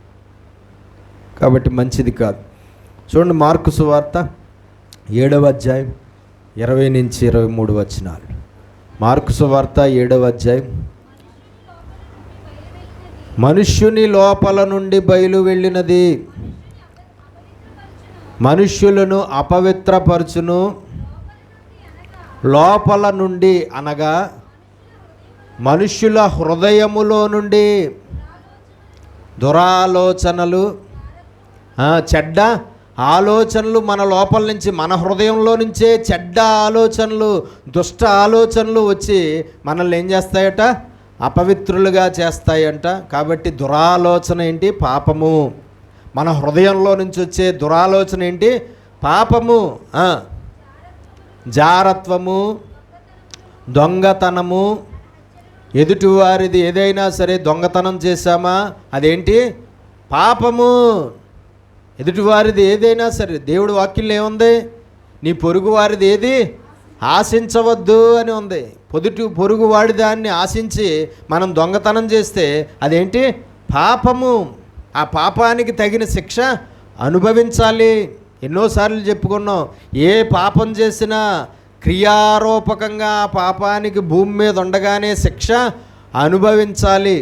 కాబట్టి మంచిది కాదు. చూడండి, మార్కు సువార్త 7వ అధ్యాయం 20 నుంచి 23 వచనాలు. మార్కు సువార్త 7వ అధ్యాయం. మనుష్యుని లోపల నుండి బయలు వెళ్ళినది మనుష్యులను అపవిత్రపరచును, లోపల నుండి అనగా మనుష్యుల హృదయములో నుండి దురాలోచనలు, చెడ్డ ఆలోచనలు మన లోపల నుంచి, మన హృదయంలో నుంచే చెడ్డ ఆలోచనలు, దుష్ట ఆలోచనలు వచ్చి మనల్ని ఏం చేస్తాయట? అపవిత్రులుగా చేస్తాయంట. కాబట్టి దురాలోచన ఏంటి? పాపము. మన హృదయంలో నుంచి వచ్చే దురాలోచన ఏంటి? పాపము. జారత్వము, దొంగతనము, ఎదుటివారిది ఏదైనా సరే దొంగతనం చేశామా అదేంటి? పాపము. ఎదుటివారిది ఏదైనా సరే, దేవుడి వాక్యంలో ఏముంది? నీ పొరుగు వారిది ఏది ఆశించవద్దు అని ఉంది. పొరుగు వాడి దాన్ని ఆశించి మనం దొంగతనం చేస్తే అదేంటి? పాపము. ఆ పాపానికి తగిన శిక్ష అనుభవించాలి. ఎన్నోసార్లు చెప్పుకున్నాం, ఏ పాపం చేసినా క్రియారూపకంగా ఆ పాపానికి భూమి మీద ఉండగానే శిక్ష అనుభవించాలి.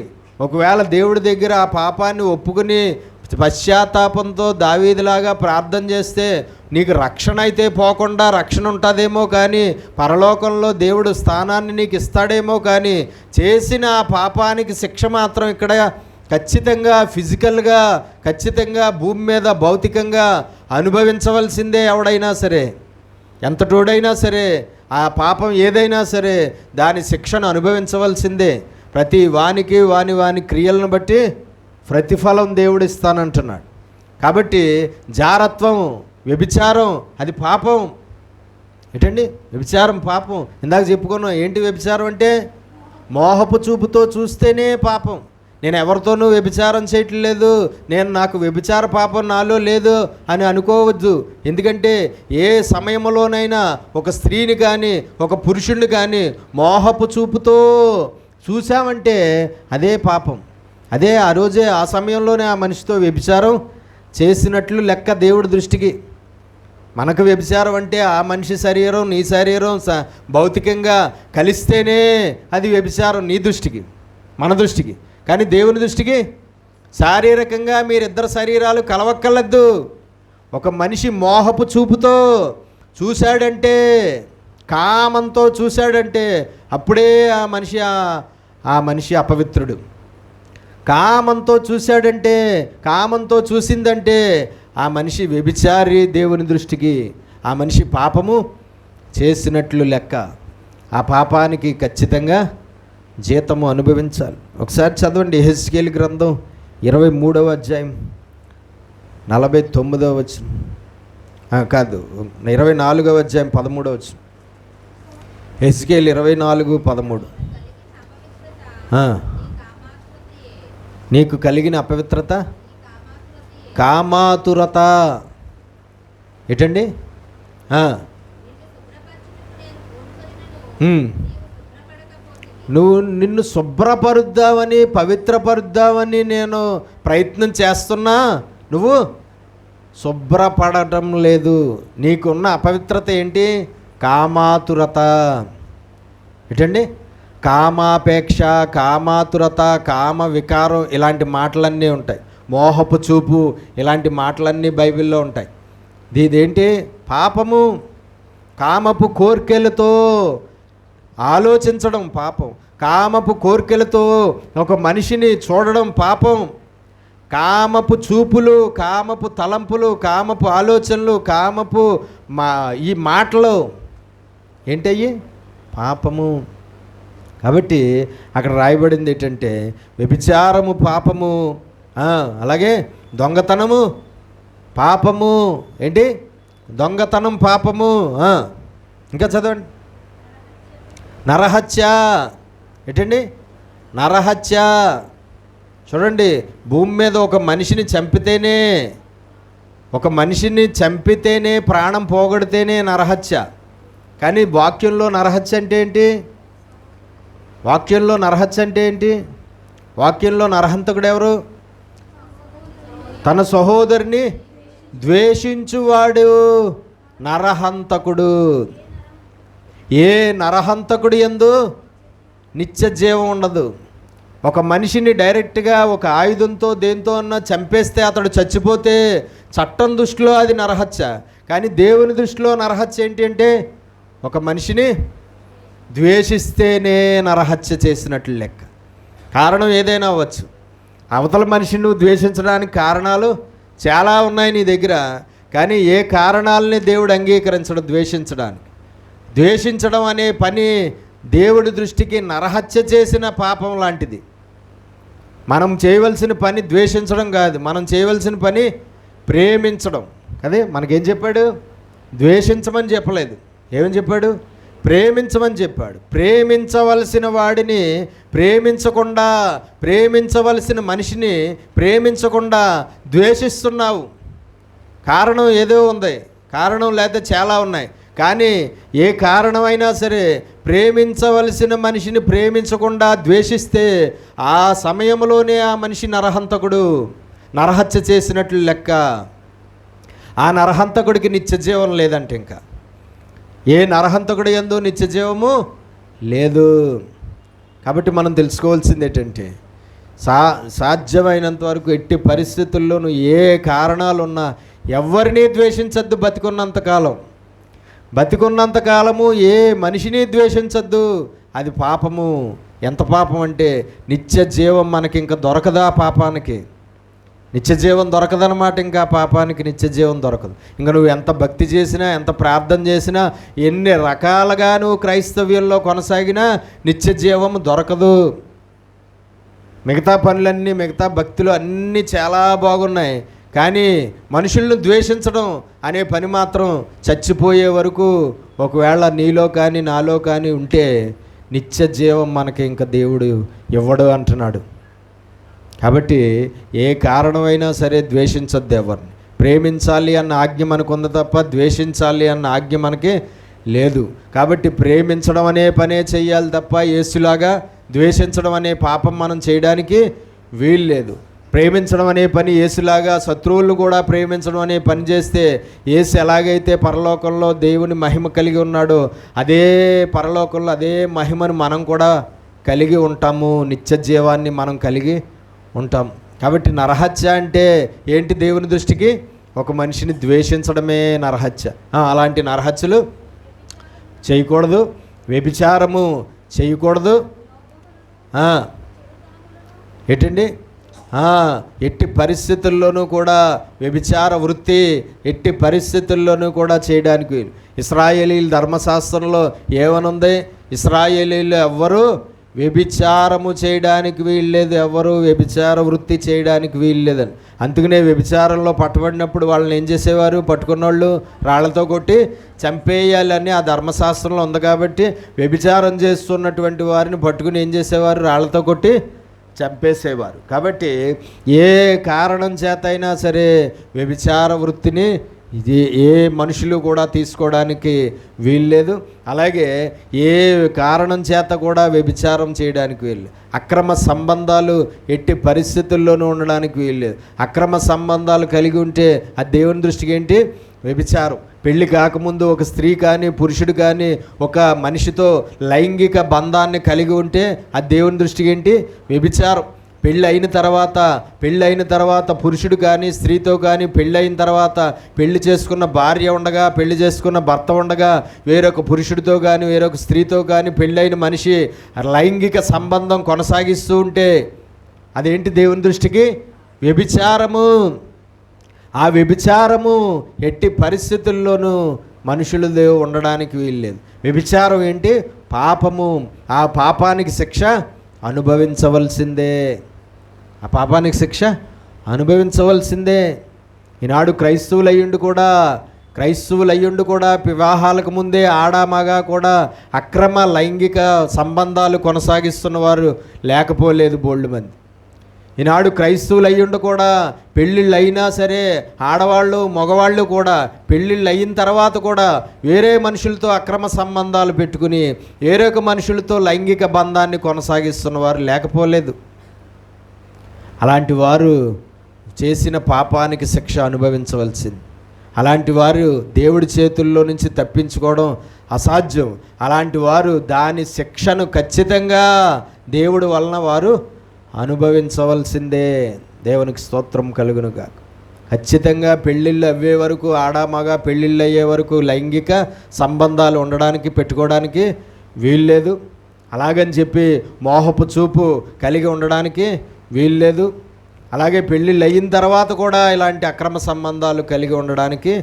ఒకవేళ దేవుడి దగ్గర ఆ పాపాన్ని ఒప్పుకుని పశ్చాత్తాపంతో దావీదులాగా ప్రార్థన చేస్తే నీకు రక్షణ అయితే పోకుండా రక్షణ ఉంటుందేమో, కానీ పరలోకంలో దేవుడు స్థానాన్ని నీకు ఇస్తాడేమో, కానీ చేసిన ఆ పాపానికి శిక్ష మాత్రం ఇక్కడ ఖచ్చితంగా ఫిజికల్గా, ఖచ్చితంగా భూమి మీద భౌతికంగా అనుభవించవలసిందే. ఎవడైనా సరే, ఎంతటోడైనా సరే, ఆ పాపం ఏదైనా సరే దాని శిక్షను అనుభవించవలసిందే. ప్రతి వానికి వాని క్రియలను బట్టి ప్రతిఫలం దేవుడు ఇస్తానంటున్నాడు. కాబట్టి జారత్వం, వ్యభిచారం అది పాపం. ఏంటండి వ్యభిచారం? పాపం. ఇందాక చెప్పుకున్నాం. ఏంటి వ్యభిచారం అంటే? మోహపు చూపుతో చూస్తేనే పాపం. నేను ఎవరితోనూ వ్యభిచారం చేయట్లేదు, నాకు వ్యభిచార పాపం నాలో లేదు అని అనుకోవద్దు. ఎందుకంటే ఏ సమయంలోనైనా ఒక స్త్రీని కానీ ఒక పురుషుణ్ణి కానీ మోహపు చూపుతో చూసామంటే అదే పాపం. అదే ఆ రోజే ఆ సమయంలోనే ఆ మనిషితో వ్యభిచారం చేసినట్లు లెక్క దేవుడి దృష్టికి. మనకు వ్యభిచారం అంటే ఆ మనిషి శరీరం నీ శరీరం భౌతికంగా కలిస్తేనే అది వ్యభిచారం నీ దృష్టికి, మన దృష్టికి. కానీ దేవుని దృష్టికి శారీరకంగా మీరిద్దరు శరీరాలు కలవక్కర్లేదు. ఒక మనిషి మోహపు చూపుతో చూశాడంటే, కామంతో చూశాడంటే అప్పుడే ఆ మనిషి అపవిత్రుడు. కామంతో చూశాడంటే, కామంతో చూసిందంటే ఆ మనిషి వ్యభిచారి దేవుని దృష్టికి. ఆ మనిషి పాపము చేసినట్లు లెక్క. ఆ పాపానికి ఖచ్చితంగా జీతము అనుభవించాలి. ఒకసారి చదవండి యెహెజ్కేలు గ్రంథం 23వ అధ్యాయం 49వ వచనం. 24వ అధ్యాయం 13వ వచనం. యెహెజ్కేలు 24:13. నీకు కలిగిన అపవిత్రత కామాతురత. ఏంటండి? నువ్వు నిన్ను శుభ్రపరుద్దామని, పవిత్రపరుద్దామని నేను ప్రయత్నం చేస్తున్నా, నువ్వు శుభ్రపడటం లేదు. నీకున్న అపవిత్రత ఏంటి? కామాతురత. ఏంటండి? కామాపేక్ష, కామాతురత, కామ వికారం, ఇలాంటి మాటలన్నీ ఉంటాయి. మోహపు చూపు, ఇలాంటి మాటలన్నీ బైబిల్లో ఉంటాయి. ఇదేంటి? పాపము. కామపు కోర్కెలతో ఆలోచించడం పాపం. కామపు కోర్కెలతో ఒక మనిషిని చూడడం పాపం. కామపు చూపులు, కామపు తలంపులు, కామపు ఆలోచనలు, కామపు ఈ మాటలు ఏంటయ్యి? పాపము. కాబట్టి అక్కడ రాయబడింది ఏంటంటే వ్యభిచారము పాపము, అలాగే దొంగతనము పాపము. ఏంటి? దొంగతనం పాపము. ఇంకా చదవండి. నరహత్య. ఏంటండి? నరహత్య. చూడండి, భూమి మీద ఒక మనిషిని చంపితేనే ప్రాణం పోగొడితేనే నరహత్య. కానీ వాక్యంలో నరహత్య అంటే ఏంటి? వాక్యంలో నరహత్య అంటే ఏంటి? వాక్యంలో నరహంతకుడు ఎవరు? తన సహోదరుని ద్వేషించువాడు నరహంతకుడు. ఏ నరహంతకుడు యందు నిత్య జీవం ఉండదు. ఒక మనిషిని డైరెక్ట్గా ఒక ఆయుధంతో దేంతో అన్నా చంపేస్తే అతడు చచ్చిపోతే చట్టం దృష్టిలో అది నరహత్య. కానీ దేవుని దృష్టిలో నరహత్య ఏంటి అంటే ఒక మనిషిని ద్వేషిస్తేనే నరహత్య చేసినట్లు లెక్క. కారణం ఏదైనా అవ్వచ్చు. అవతల మనిషిని నువ్వు ద్వేషించడానికి కారణాలు చాలా ఉన్నాయి నీ దగ్గర. కానీ ఏ కారణాలని దేవుడు అంగీకరించడం ద్వేషించడానికి? ద్వేషించడం అనే పని దేవుడి దృష్టికి నరహత్య చేసిన పాపం లాంటిది. మనం చేయవలసిన పని ద్వేషించడం కాదు, మనం చేయవలసిన పని ప్రేమించడం. అదే మనకేం చెప్పాడు? ద్వేషించమని చెప్పలేదు. ఏమని చెప్పాడు? ప్రేమించమని చెప్పాడు. ప్రేమించవలసిన వాడిని ప్రేమించకుండా, ప్రేమించవలసిన మనిషిని ప్రేమించకుండా ద్వేషిస్తున్నావు. కారణం ఏదో ఉంది, కారణం లేదా చాలా ఉన్నాయి. కానీ ఏ కారణమైనా సరే ప్రేమించవలసిన మనిషిని ప్రేమించకుండా ద్వేషిస్తే ఆ సమయంలోనే ఆ మనిషి నరహంతకుడు, నరహత్య చేసినట్లు లెక్క. ఆ నరహంతకుడికి నిత్య జీవం లేదంటే ఇంకా ఏ నరహంతకుడు యందు నిత్య జీవము లేదు. కాబట్టి మనం తెలుసుకోవాల్సింది ఏంటంటే సాధ్యమైనంత వరకు ఎట్టి పరిస్థితుల్లోనూ ఏ కారణాలున్నా ఎవరిని ద్వేషించద్దు. బతికున్నంతకాలము ఏ మనిషిని ద్వేషించద్దు. అది పాపము. ఎంత పాపం అంటే నిత్య జీవం మనకి ఇంకా దొరకదా పాపానికి? నిత్య జీవం దొరకదనమాట. ఇంకా పాపానికి నిత్య జీవం దొరకదు. ఇంకా నువ్వు ఎంత భక్తి చేసినా, ఎంత ప్రార్థన చేసినా, ఎన్ని రకాలుగా నువ్వు క్రైస్తవ్యంలో కొనసాగినా నిత్య జీవం దొరకదు. మిగతా పనులన్నీ, మిగతా భక్తులు అన్నీ చాలా బాగున్నాయి. కానీ మనుషులను ద్వేషించడం అనే పని మాత్రం చచ్చిపోయే వరకు ఒకవేళ నీలో కానీ నాలో కానీ ఉంటే నిత్య జీవం మనకి ఇంకా దేవుడు ఇవ్వడు అంటున్నాడు. కాబట్టి ఏ కారణమైనా సరే ద్వేషించొద్దు ఎవరిని. ప్రేమించాలి అన్న ఆజ్ఞ మనకు ఉంది తప్ప ద్వేషించాలి అన్న ఆజ్ఞ మనకి లేదు. కాబట్టి ప్రేమించడం అనే పనే చెయ్యాలి తప్ప యేసులాగా ద్వేషించడం అనే పాపం మనం చేయడానికి వీల్లేదు. ప్రేమించడం అనే పని యేసులాగా శత్రువులను కూడా ప్రేమించడం అనే పని చేస్తే యేసు ఎలాగైతే పరలోకంలో దేవుని మహిమ కలిగి ఉన్నాడో అదే పరలోకంలో అదే మహిమను మనం కూడా కలిగి ఉంటాము. నిత్య జీవాన్ని మనం కలిగి ఉంటాం. కాబట్టి నరహత్య అంటే ఏంటి? దేవుని దృష్టికి ఒక మనిషిని ద్వేషించడమే నరహత్య. అలాంటి నరహత్యలు చేయకూడదు. వ్యభిచారము చేయకూడదు. ఏంటండి? ఎట్టి పరిస్థితుల్లోనూ కూడా వ్యభిచార వృత్తి ఎట్టి పరిస్థితుల్లోనూ కూడా చేయడానికి ఇశ్రాయేలీల ధర్మశాస్త్రంలో ఏమనుంది? ఇశ్రాయేలీలు ఎవ్వరూ వ్యభిచారము చేయడానికి వీల్లేదు, ఎవరు వ్యభిచార వృత్తి చేయడానికి వీల్లేదని. అందుకనే వ్యభిచారంలో పట్టబడినప్పుడు వాళ్ళని ఏం చేసేవారు? పట్టుకున్న వాళ్ళు రాళ్లతో కొట్టి చంపేయాలని ఆ ధర్మశాస్త్రంలో ఉంది. కాబట్టి వ్యభిచారం చేస్తున్నటువంటి వారిని పట్టుకుని ఏం చేసేవారు? రాళ్లతో కొట్టి చంపేసేవారు. కాబట్టి ఏ కారణం చేత అయినా సరే వ్యభిచార వృత్తిని ఇది ఏ మనుషులు కూడా తీసుకోవడానికి వీల్లేదు. అలాగే ఏ కారణం చేత కూడా వ్యభిచారం చేయడానికి వీల్లేదు. అక్రమ సంబంధాలు ఎట్టి పరిస్థితుల్లోనూ ఉండడానికి వీల్లేదు. అక్రమ సంబంధాలు కలిగి ఉంటే అది దేవుని దృష్టికి ఏంటి? వ్యభిచారం. పెళ్లి కాకముందు ఒక స్త్రీ కానీ పురుషుడు కానీ ఒక మనిషితో లైంగిక బంధాన్ని కలిగి ఉంటే అది దేవుని దృష్టికి ఏంటి? వ్యభిచారం. పెళ్ళి అయిన తర్వాత పురుషుడు కానీ స్త్రీతో కానీ పెళ్ళైన తర్వాత పెళ్లి చేసుకున్న భార్య ఉండగా పెళ్లి చేసుకున్న భర్త ఉండగా వేరొక పురుషుడితో కానీ వేరొక స్త్రీతో కానీ పెళ్ళైన మనిషి లైంగిక సంబంధం కొనసాగిస్తూ ఉంటే అదేంటి దేవుని దృష్టికి? వ్యభిచారము. ఆ వ్యభిచారము ఎట్టి పరిస్థితుల్లోనూ మనుషులు ఉండడానికి వీల్లేదు. వ్యభిచారం ఏంటి? పాపము. ఆ పాపానికి శిక్ష అనుభవించవలసిందే. ఆ పాపానికి శిక్ష అనుభవించవలసిందే. ఈనాడు క్రైస్తవులయ్యుండి కూడా వివాహాలకు ముందే ఆడామగా కూడా అక్రమ లైంగిక సంబంధాలు కొనసాగిస్తున్నవారు లేకపోలేదు బోల్డ్ మంది. ఈనాడు క్రైస్తవులయ్యుండి కూడా పెళ్ళిళ్ళు అయినా సరే ఆడవాళ్ళు మగవాళ్ళు కూడా పెళ్ళిళ్ళు అయిన తర్వాత కూడా వేరే మనుషులతో అక్రమ సంబంధాలు పెట్టుకుని వేరొక మనుషులతో లైంగిక బంధాన్ని కొనసాగిస్తున్నవారు లేకపోలేదు. అలాంటి వారు చేసిన పాపానికి శిక్ష అనుభవించవలసింది. అలాంటి వారు దేవుడి చేతుల్లో నుంచి తప్పించుకోవడం అసాధ్యం. అలాంటి వారు దాని శిక్షను ఖచ్చితంగా దేవుడి వలన వారు అనుభవించవలసిందే. దేవునికి స్తోత్రం కలుగునుగా. ఖచ్చితంగా పెళ్ళిళ్ళు అవ్వే వరకు ఆడామగ పెళ్ళిళ్ళు అయ్యే వరకు లైంగిక సంబంధాలు ఉండడానికి పెట్టుకోవడానికి వీల్లేదు. అలాగని చెప్పి మోహపు చూపు కలిగి ఉండడానికి వీల్లేదు. అలాగే పెళ్ళిళ్ళు అయిన తర్వాత కూడా ఇలాంటి అక్రమ సంబంధాలు కలిగి ఉండడానికి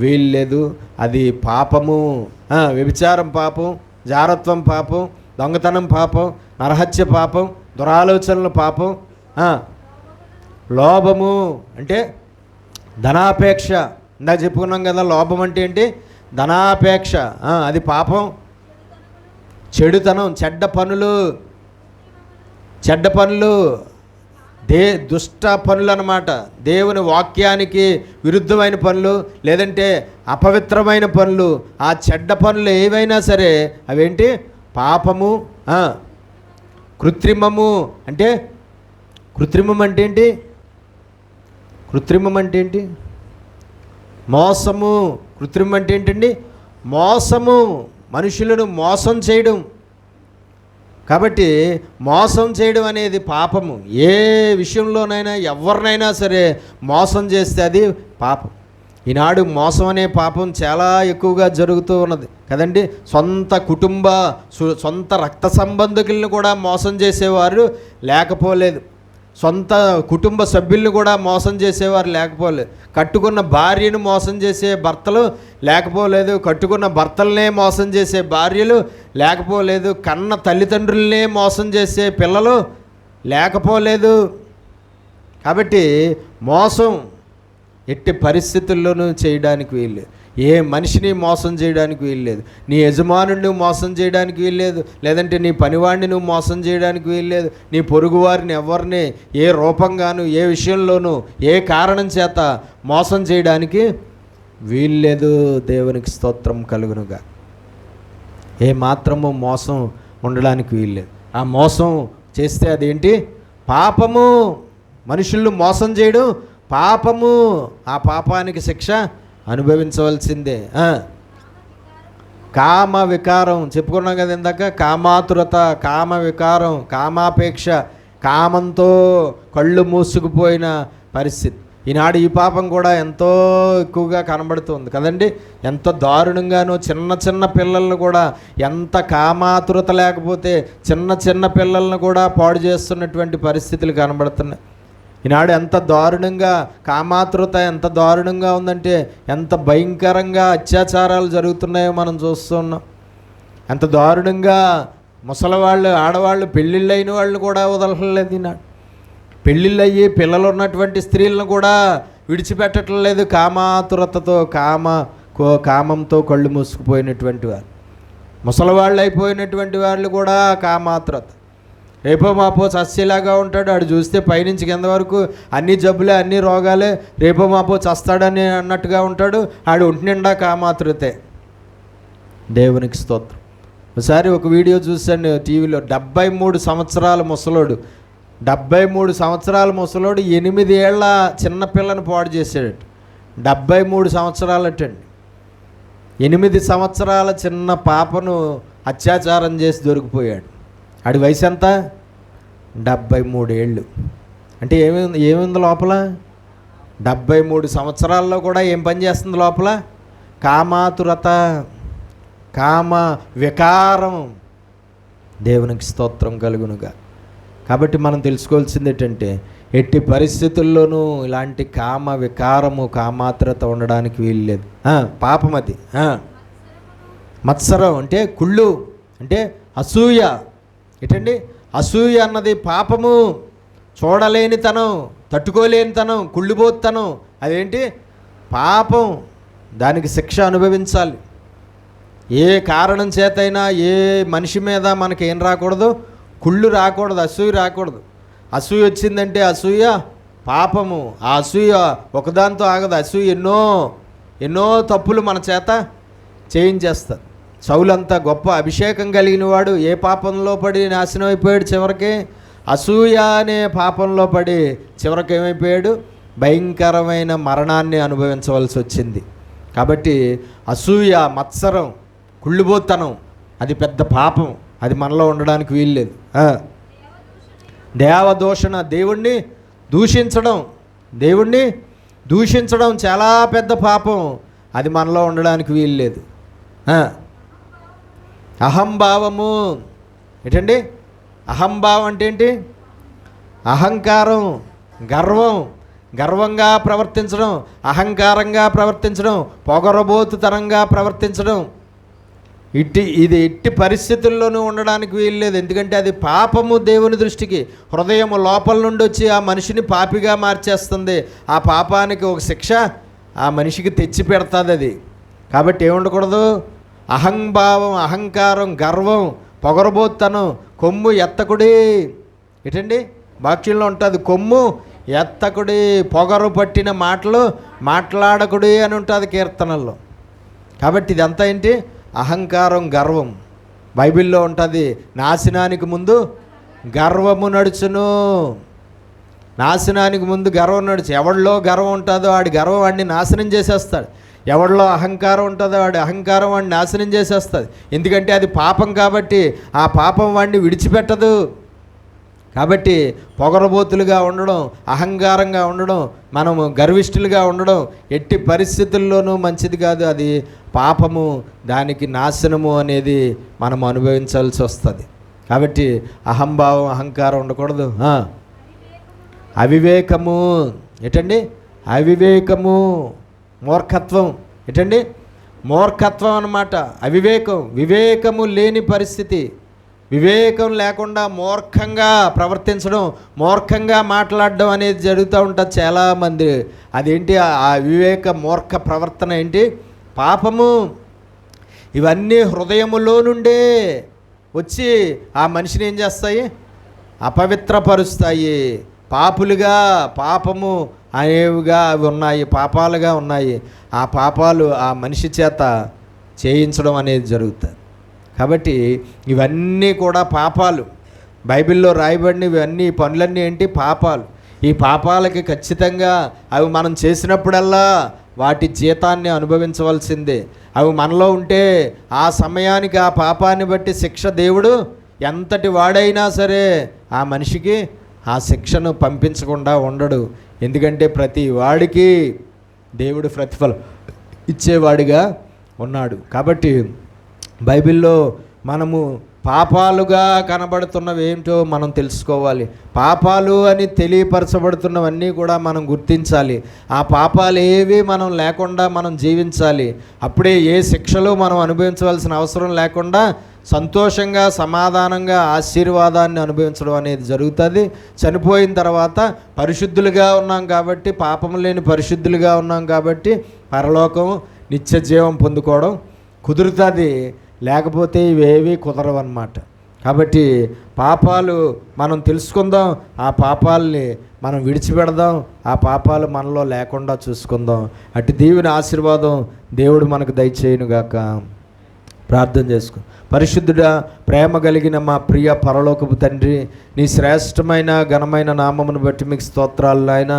వీల్లేదు. అది పాపము. వ్యభిచారం పాపం, జారత్వం పాపం, దొంగతనం పాపం, నరహత్య పాపం, దురాలోచనలు పాపం, లోభము అంటే ధనాపేక్ష. ఇందాక చెప్పుకున్నాం కదా, లోభం అంటే ఏంటి? ధనాపేక్ష. అది పాపం. చెడుతనం, చెడ్డ పనులు దుష్ట పనులు అన్నమాట. దేవుని వాక్యానికి విరుద్ధమైన పనులు లేదంటే అపవిత్రమైన పనులు, ఆ చెడ్డ పనులు ఏవైనా సరే అవేంటి? పాపము. కృత్రిమము అంటే కృత్రిమం అంటే ఏంటి? మోసము. కృత్రిమం అంటే ఏంటండి? మోసము. మనుషులను మోసం చేయడం. కాబట్టి మోసం చేయడం అనేది పాపము. ఏ విషయంలోనైనా ఎవరినైనా సరే మోసం చేస్తే అది పాపం. ఈనాడు మోసం అనే పాపం చాలా ఎక్కువగా జరుగుతూ ఉన్నది కదండి. సొంత రక్త సంబంధికులను కూడా మోసం చేసేవారు లేకపోలేదు. సొంత కుటుంబ సభ్యులను కూడా మోసం చేసేవారు లేకపోలేదు. కట్టుకున్న భార్యను మోసం చేసే భర్తలు లేకపోలేదు. కట్టుకున్న భర్తలనే మోసం చేసే భార్యలు లేకపోలేదు. కన్న తల్లిదండ్రులనే మోసం చేసే పిల్లలు లేకపోలేదు. కాబట్టి మోసం ఎట్టి పరిస్థితుల్లోనూ చేయడానికి వీల్లేదు. ఏ మనిషిని మోసం చేయడానికి వీల్లేదు. నీ యజమానుడిని మోసం చేయడానికి వీల్లేదు. లేదంటే నీ పనివాడిని నువ్వు మోసం చేయడానికి వీల్లేదు. నీ పొరుగువారిని ఎవరిని ఏ రూపంగాను ఏ విషయంలోనూ ఏ కారణం చేత మోసం చేయడానికి వీల్లేదు. దేవునికి స్తోత్రం కలుగునుగా. ఏ మాత్రము మోసం ఉండడానికి వీల్లేదు. ఆ మోసం చేస్తే అదేంటి? పాపము. మనుషులను మోసం చేయడం పాపము. ఆ పాపానికి శిక్ష అనుభవించవలసిందే. కామ వికారం చెప్పుకున్నాం కదా ఇందాక. కామాతురత, కామ వికారం, కామాపేక్ష, కామంతో కళ్ళు మూసుకుపోయిన పరిస్థితి. ఈనాడు ఈ పాపం కూడా ఎంతో ఎక్కువగా కనబడుతుంది కదండి. ఎంత దారుణంగానో చిన్న పిల్లలను కూడా ఎంత కామాతురత లేకపోతే చిన్న పిల్లలను కూడా పాడు చేస్తున్నటువంటి పరిస్థితులు కనబడుతున్నాయి. ఈనాడు ఎంత దారుణంగా కామాతురత ఎంత దారుణంగా ఉందంటే ఎంత భయంకరంగా అత్యాచారాలు జరుగుతున్నాయో మనం చూస్తున్నాం. ఎంత దారుణంగా ముసలివాళ్ళు ఆడవాళ్ళు పెళ్ళిళ్ళైన వాళ్ళు కూడా వదలలేదు. ఈనాడు పెళ్ళిళ్ళయ్యి పిల్లలు ఉన్నటువంటి స్త్రీలను కూడా విడిచిపెట్టడం లేదు. కామాతురతతో కామంతో కళ్ళు మూసుకుపోయినటువంటి వారు, ముసలివాళ్ళు అయిపోయినటువంటి వాళ్ళు కూడా కామాతురత. రేపో మాపో చచ్చేలాగా ఉంటాడు. ఆడు చూస్తే పైనుంచి కింద వరకు అన్ని జబ్బులే, అన్ని రోగాలే, రేపో మాపో చస్తాడని అన్నట్టుగా ఉంటాడు. ఆడు ఒంటి నిండా కామాతృతే. దేవునికి స్తోత్రం. ఒకసారి ఒక వీడియో చూశాను టీవీలో. 73 సంవత్సరాల ముసలోడు, 73 సంవత్సరాల ముసలోడు 8 ఏళ్ల చిన్నపిల్లని పాడు చేశాడట. 73 సంవత్సరాలటండి. 8 సంవత్సరాల చిన్న పాపను అత్యాచారం చేసి దొరికిపోయాడు. ఆడి వయసు ఎంత? 73 ఏళ్ళు. అంటే ఏముంది లోపల? 73 సంవత్సరాల్లో కూడా ఏం పని చేస్తుంది లోపల? కామాతురత, కామ వికారం. దేవునికి స్తోత్రం కలుగునుగా. కాబట్టి మనం తెలుసుకోవాల్సింది ఏంటంటే, ఎట్టి పరిస్థితుల్లోనూ ఇలాంటి కామ వికారము, కామాతురత ఉండడానికి వీల్లేదు. పాపం అది. మత్సరం అంటే కుళ్ళు, అంటే అసూయ. ఏంటండి? అసూయ అన్నది పాపము. చూడలేనితనం, తట్టుకోలేనితనం, కుళ్ళిపోతనం. అదేంటి? పాపం. దానికి శిక్ష అనుభవించాలి. ఏ కారణం చేతైనా ఏ మనిషి మీద మనకి ఏం రాకూడదు? కుళ్ళు రాకూడదు, అసూయ రాకూడదు. అసూయ వచ్చిందంటే అసూయ పాపము. ఆ అసూయ ఒకదాంతో ఆగదు. అసూయ ఎన్నో తప్పులు మన చేత చేయించేస్తుంది. సౌలంతా గొప్ప అభిషేకం కలిగిన వాడు ఏ పాపంలో పడి నాశనం అయిపోయాడు? చివరికి అసూయ అనే పాపంలో పడి చివరికి ఏమైపోయాడు? భయంకరమైన మరణాన్ని అనుభవించవలసి వచ్చింది. కాబట్టి అసూయ, మత్సరం, కుళ్ళిపోతనం అది పెద్ద పాపం. అది మనలో ఉండడానికి వీల్లేదు. దేవదూషణ, దేవుణ్ణి దూషించడం చాలా పెద్ద పాపం. అది మనలో ఉండడానికి వీల్లేదు. అహంభావము. ఏంటండి అహంభావం అంటే ఏంటి? అహంకారం, గర్వంగా ప్రవర్తించడం, అహంకారంగా ప్రవర్తించడం, పొగరబోతుతనంగా ప్రవర్తించడం. ఇది ఎట్టి పరిస్థితుల్లోనూ ఉండడానికి వీల్లేదు. ఎందుకంటే అది పాపము దేవుని దృష్టికి. హృదయము లోపల నుండి వచ్చి ఆ మనిషిని పాపిగా మార్చేస్తుంది. ఆ పాపానికి ఒక శిక్ష ఆ మనిషికి తెచ్చి పెడుతుంది అది. కాబట్టి ఏముండకూడదు? అహంభావం, అహంకారం, గర్వం, పొగరబోతనం, కొమ్ము ఎత్తకుడి. ఏంటండి? వాక్యంలో ఉంటుంది, కొమ్ము ఎత్తకుడి, పొగరు పట్టిన మాటలు మాట్లాడకుడి అని ఉంటుంది కీర్తనల్లో. కాబట్టి ఇదంతా ఏంటి? అహంకారం, గర్వం. బైబిల్లో ఉంటుంది, నాశనానికి ముందు గర్వము నడుచును. నాశనానికి ముందు గర్వం నడుచు. ఎవడిలో గర్వం ఉంటుందో వాడి గర్వం వాడిని నాశనం చేసేస్తాడు. ఎవడిలో అహంకారం ఉంటుందో వాడి అహంకారం వాడిని నాశనం చేసేస్తుంది. ఎందుకంటే అది పాపం కాబట్టి ఆ పాపం వాడిని విడిచిపెట్టదు. కాబట్టి పొగరబోతులుగా ఉండడం, అహంకారంగా ఉండడం, మనము గర్విష్ఠులుగా ఉండడం ఎట్టి పరిస్థితుల్లోనూ మంచిది కాదు. అది పాపము, దానికి నాశనము అనేది మనం అనుభవించాల్సి వస్తుంది. కాబట్టి అహంభావం, అహంకారం ఉండకూడదు. అవివేకము. ఏంటండి? అవివేకము, మూర్ఖత్వం. ఏంటండి? మూర్ఖత్వం అన్నమాట అవివేకం. వివేకము లేని పరిస్థితి. వివేకం లేకుండా మూర్ఖంగా ప్రవర్తించడం, మూర్ఖంగా మాట్లాడడం అనేది జరుగుతూ ఉంటుంది చాలామంది. అదేంటి? ఆ వివేక మూర్ఖ ప్రవర్తన ఏంటి? పాపము. ఇవన్నీ హృదయములో నుండే వచ్చి ఆ మనిషిని ఏం చేస్తాయి? అపవిత్రపరుస్తాయి. పాపులుగా, పాపము అనేవిగా అవి ఉన్నాయి, పాపాలుగా ఉన్నాయి. ఆ పాపాలు ఆ మనిషి చేత చేయించడం అనేది జరుగుతుంది. కాబట్టి ఇవన్నీ కూడా పాపాలు. బైబిల్లో రాయబడిన ఇవన్నీ పనులన్నీ ఏంటి? పాపాలు. ఈ పాపాలకి ఖచ్చితంగా అవి మనం చేసినప్పుడల్లా వాటి జీతాన్ని అనుభవించవలసిందే. అవి మనలో ఉంటే ఆ సమయానికి ఆ పాపాన్ని బట్టి శిక్ష దేవుడు ఎంతటి వాడైనా సరే ఆ మనిషికి ఆ శిక్షను పంపించకుండా ఉండడు. ఎందుకంటే ప్రతి వాడికి దేవుడు ప్రతిఫలం ఇచ్చేవాడిగా ఉన్నాడు. కాబట్టి బైబిల్లో మనము పాపాలుగా కనబడుతున్నవి ఏమిటో మనం తెలుసుకోవాలి. పాపాలు అని తెలియపరచబడుతున్నవన్నీ కూడా మనం గుర్తించాలి. ఆ పాపాలు ఏవి మనం లేకుండా మనం జీవించాలి. అప్పుడే ఏ శిక్షలు మనం అనుభవించవలసిన అవసరం లేకుండా సంతోషంగా, సమాధానంగా ఆశీర్వాదాన్ని అనుభవించడం అనేది జరుగుతుంది. చనిపోయిన తర్వాత పరిశుద్ధులుగా ఉన్నాం కాబట్టి, పాపం లేని పరిశుద్ధులుగా ఉన్నాం కాబట్టి పరలోకం, నిత్య జీవం పొందుకోవడం కుదురుతుంది. లేకపోతే ఇవేవి కుదరవన్నమాట. కాబట్టి పాపాలు మనం తెలుసుకుందాం, ఆ పాపాలని మనం విడిచిపెడదాం, ఆ పాపాలు మనలో లేకుండా చూసుకుందాం. అటు దేవుని ఆశీర్వాదం దేవుడు మనకు దయచేయునుగాక. ప్రార్థన చేసుకో. పరిశుద్ధుడా, ప్రేమ కలిగిన మా ప్రియ పరలోకపు తండ్రి, నీ శ్రేష్టమైన ఘనమైన నామమును బట్టి మీకు స్తోత్రాలు నాయన.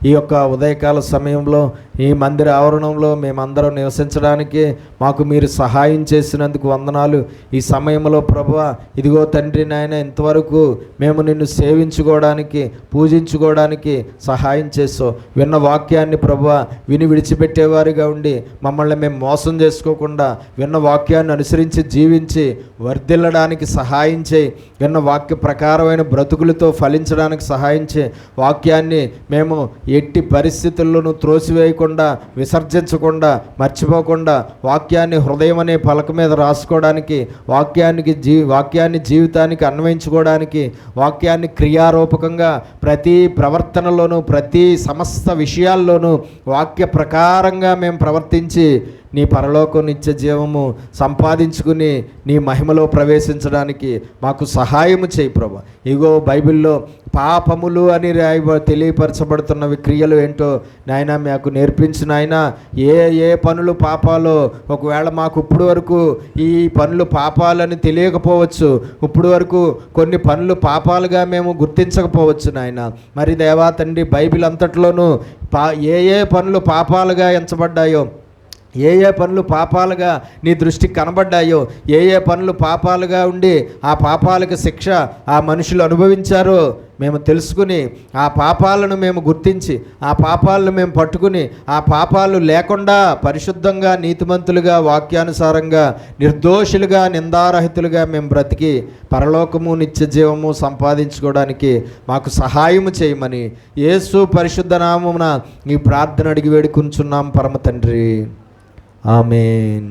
ఈ యొక్క ఉదయకాల సమయంలో ఈ మందిర ఆవరణంలో మేమందరం నివసించడానికి మాకు మీరు సహాయం చేసినందుకు వందనాలు. ఈ సమయంలో ప్రభువా, ఇదిగో తండ్రి నాయన, ఇంతవరకు మేము నిన్ను సేవించుకోవడానికి, పూజించుకోవడానికి సహాయం చేసావు. విన్న వాక్యాన్ని ప్రభువా విని విడిచిపెట్టేవారిగా ఉండి మమ్మల్ని మేము మోసం చేసుకోకుండా విన్న వాక్యాన్ని అనుసరించి జీవించి వర్ధిల్లడానికి సహాయం చేయి. విన్న వాక్య ప్రకారమైన బ్రతుకులతో ఫలించడానికి సహాయం చేయి. వాక్యాన్ని మేము ఎట్టి పరిస్థితుల్లోనూ త్రోసివేయకుండా, విసర్జించకుండా, మర్చిపోకుండా వాక్యాన్ని హృదయం అనే పలక మీద రాసుకోవడానికి, వాక్యాన్ని జీవితానికి అన్వయించుకోవడానికి, వాక్యాన్ని క్రియారూపకంగా ప్రతి ప్రవర్తనలోనూ, ప్రతి సమస్త విషయాల్లోనూ వాక్య ప్రకారంగా మేము ప్రవర్తించి నీ పరలోకం నిత్య జీవము సంపాదించుకుని నీ మహిమలో ప్రవేశించడానికి మాకు సహాయము చేయి ప్రభు. ఇగో బైబిల్లో పాపములు అని తెలియపరచబడుతున్నవి క్రియలు ఏంటో నాయన మాకు నేర్పించు నాయన. ఏ పనులు పాపాలో ఒకవేళ మాకు ఇప్పుడు వరకు ఈ పనులు పాపాలని తెలియకపోవచ్చు, ఇప్పుడు వరకు కొన్ని పనులు పాపాలుగా మేము గుర్తించకపోవచ్చు నాయన. మరి దేవా తండ్రి, బైబిల్ అంతట్లోనూ ఏ పనులు పాపాలుగా ఎంచబడ్డాయో, ఏ పనులు పాపాలుగా నీ దృష్టికి కనబడ్డాయో, ఏ పనులు పాపాలుగా ఉండి ఆ పాపాలకు శిక్ష ఆ మనుషులు అనుభవించారో మేము తెలుసుకుని, ఆ పాపాలను మేము గుర్తించి, ఆ పాపాలను మేము పట్టుకుని, ఆ పాపాలు లేకుండా పరిశుద్ధంగా, నీతిమంతులుగా, వాక్యానుసారంగా, నిర్దోషులుగా, నిందారహితులుగా మేము బ్రతికి పరలోకము నిత్య జీవము సంపాదించుకోవడానికి మాకు సహాయము చేయమని యేసు పరిశుద్ధ నామమున ఈ ప్రార్థన అడిగి వేడుకుంటున్నాం పరమ తండ్రి. ఆమేన్.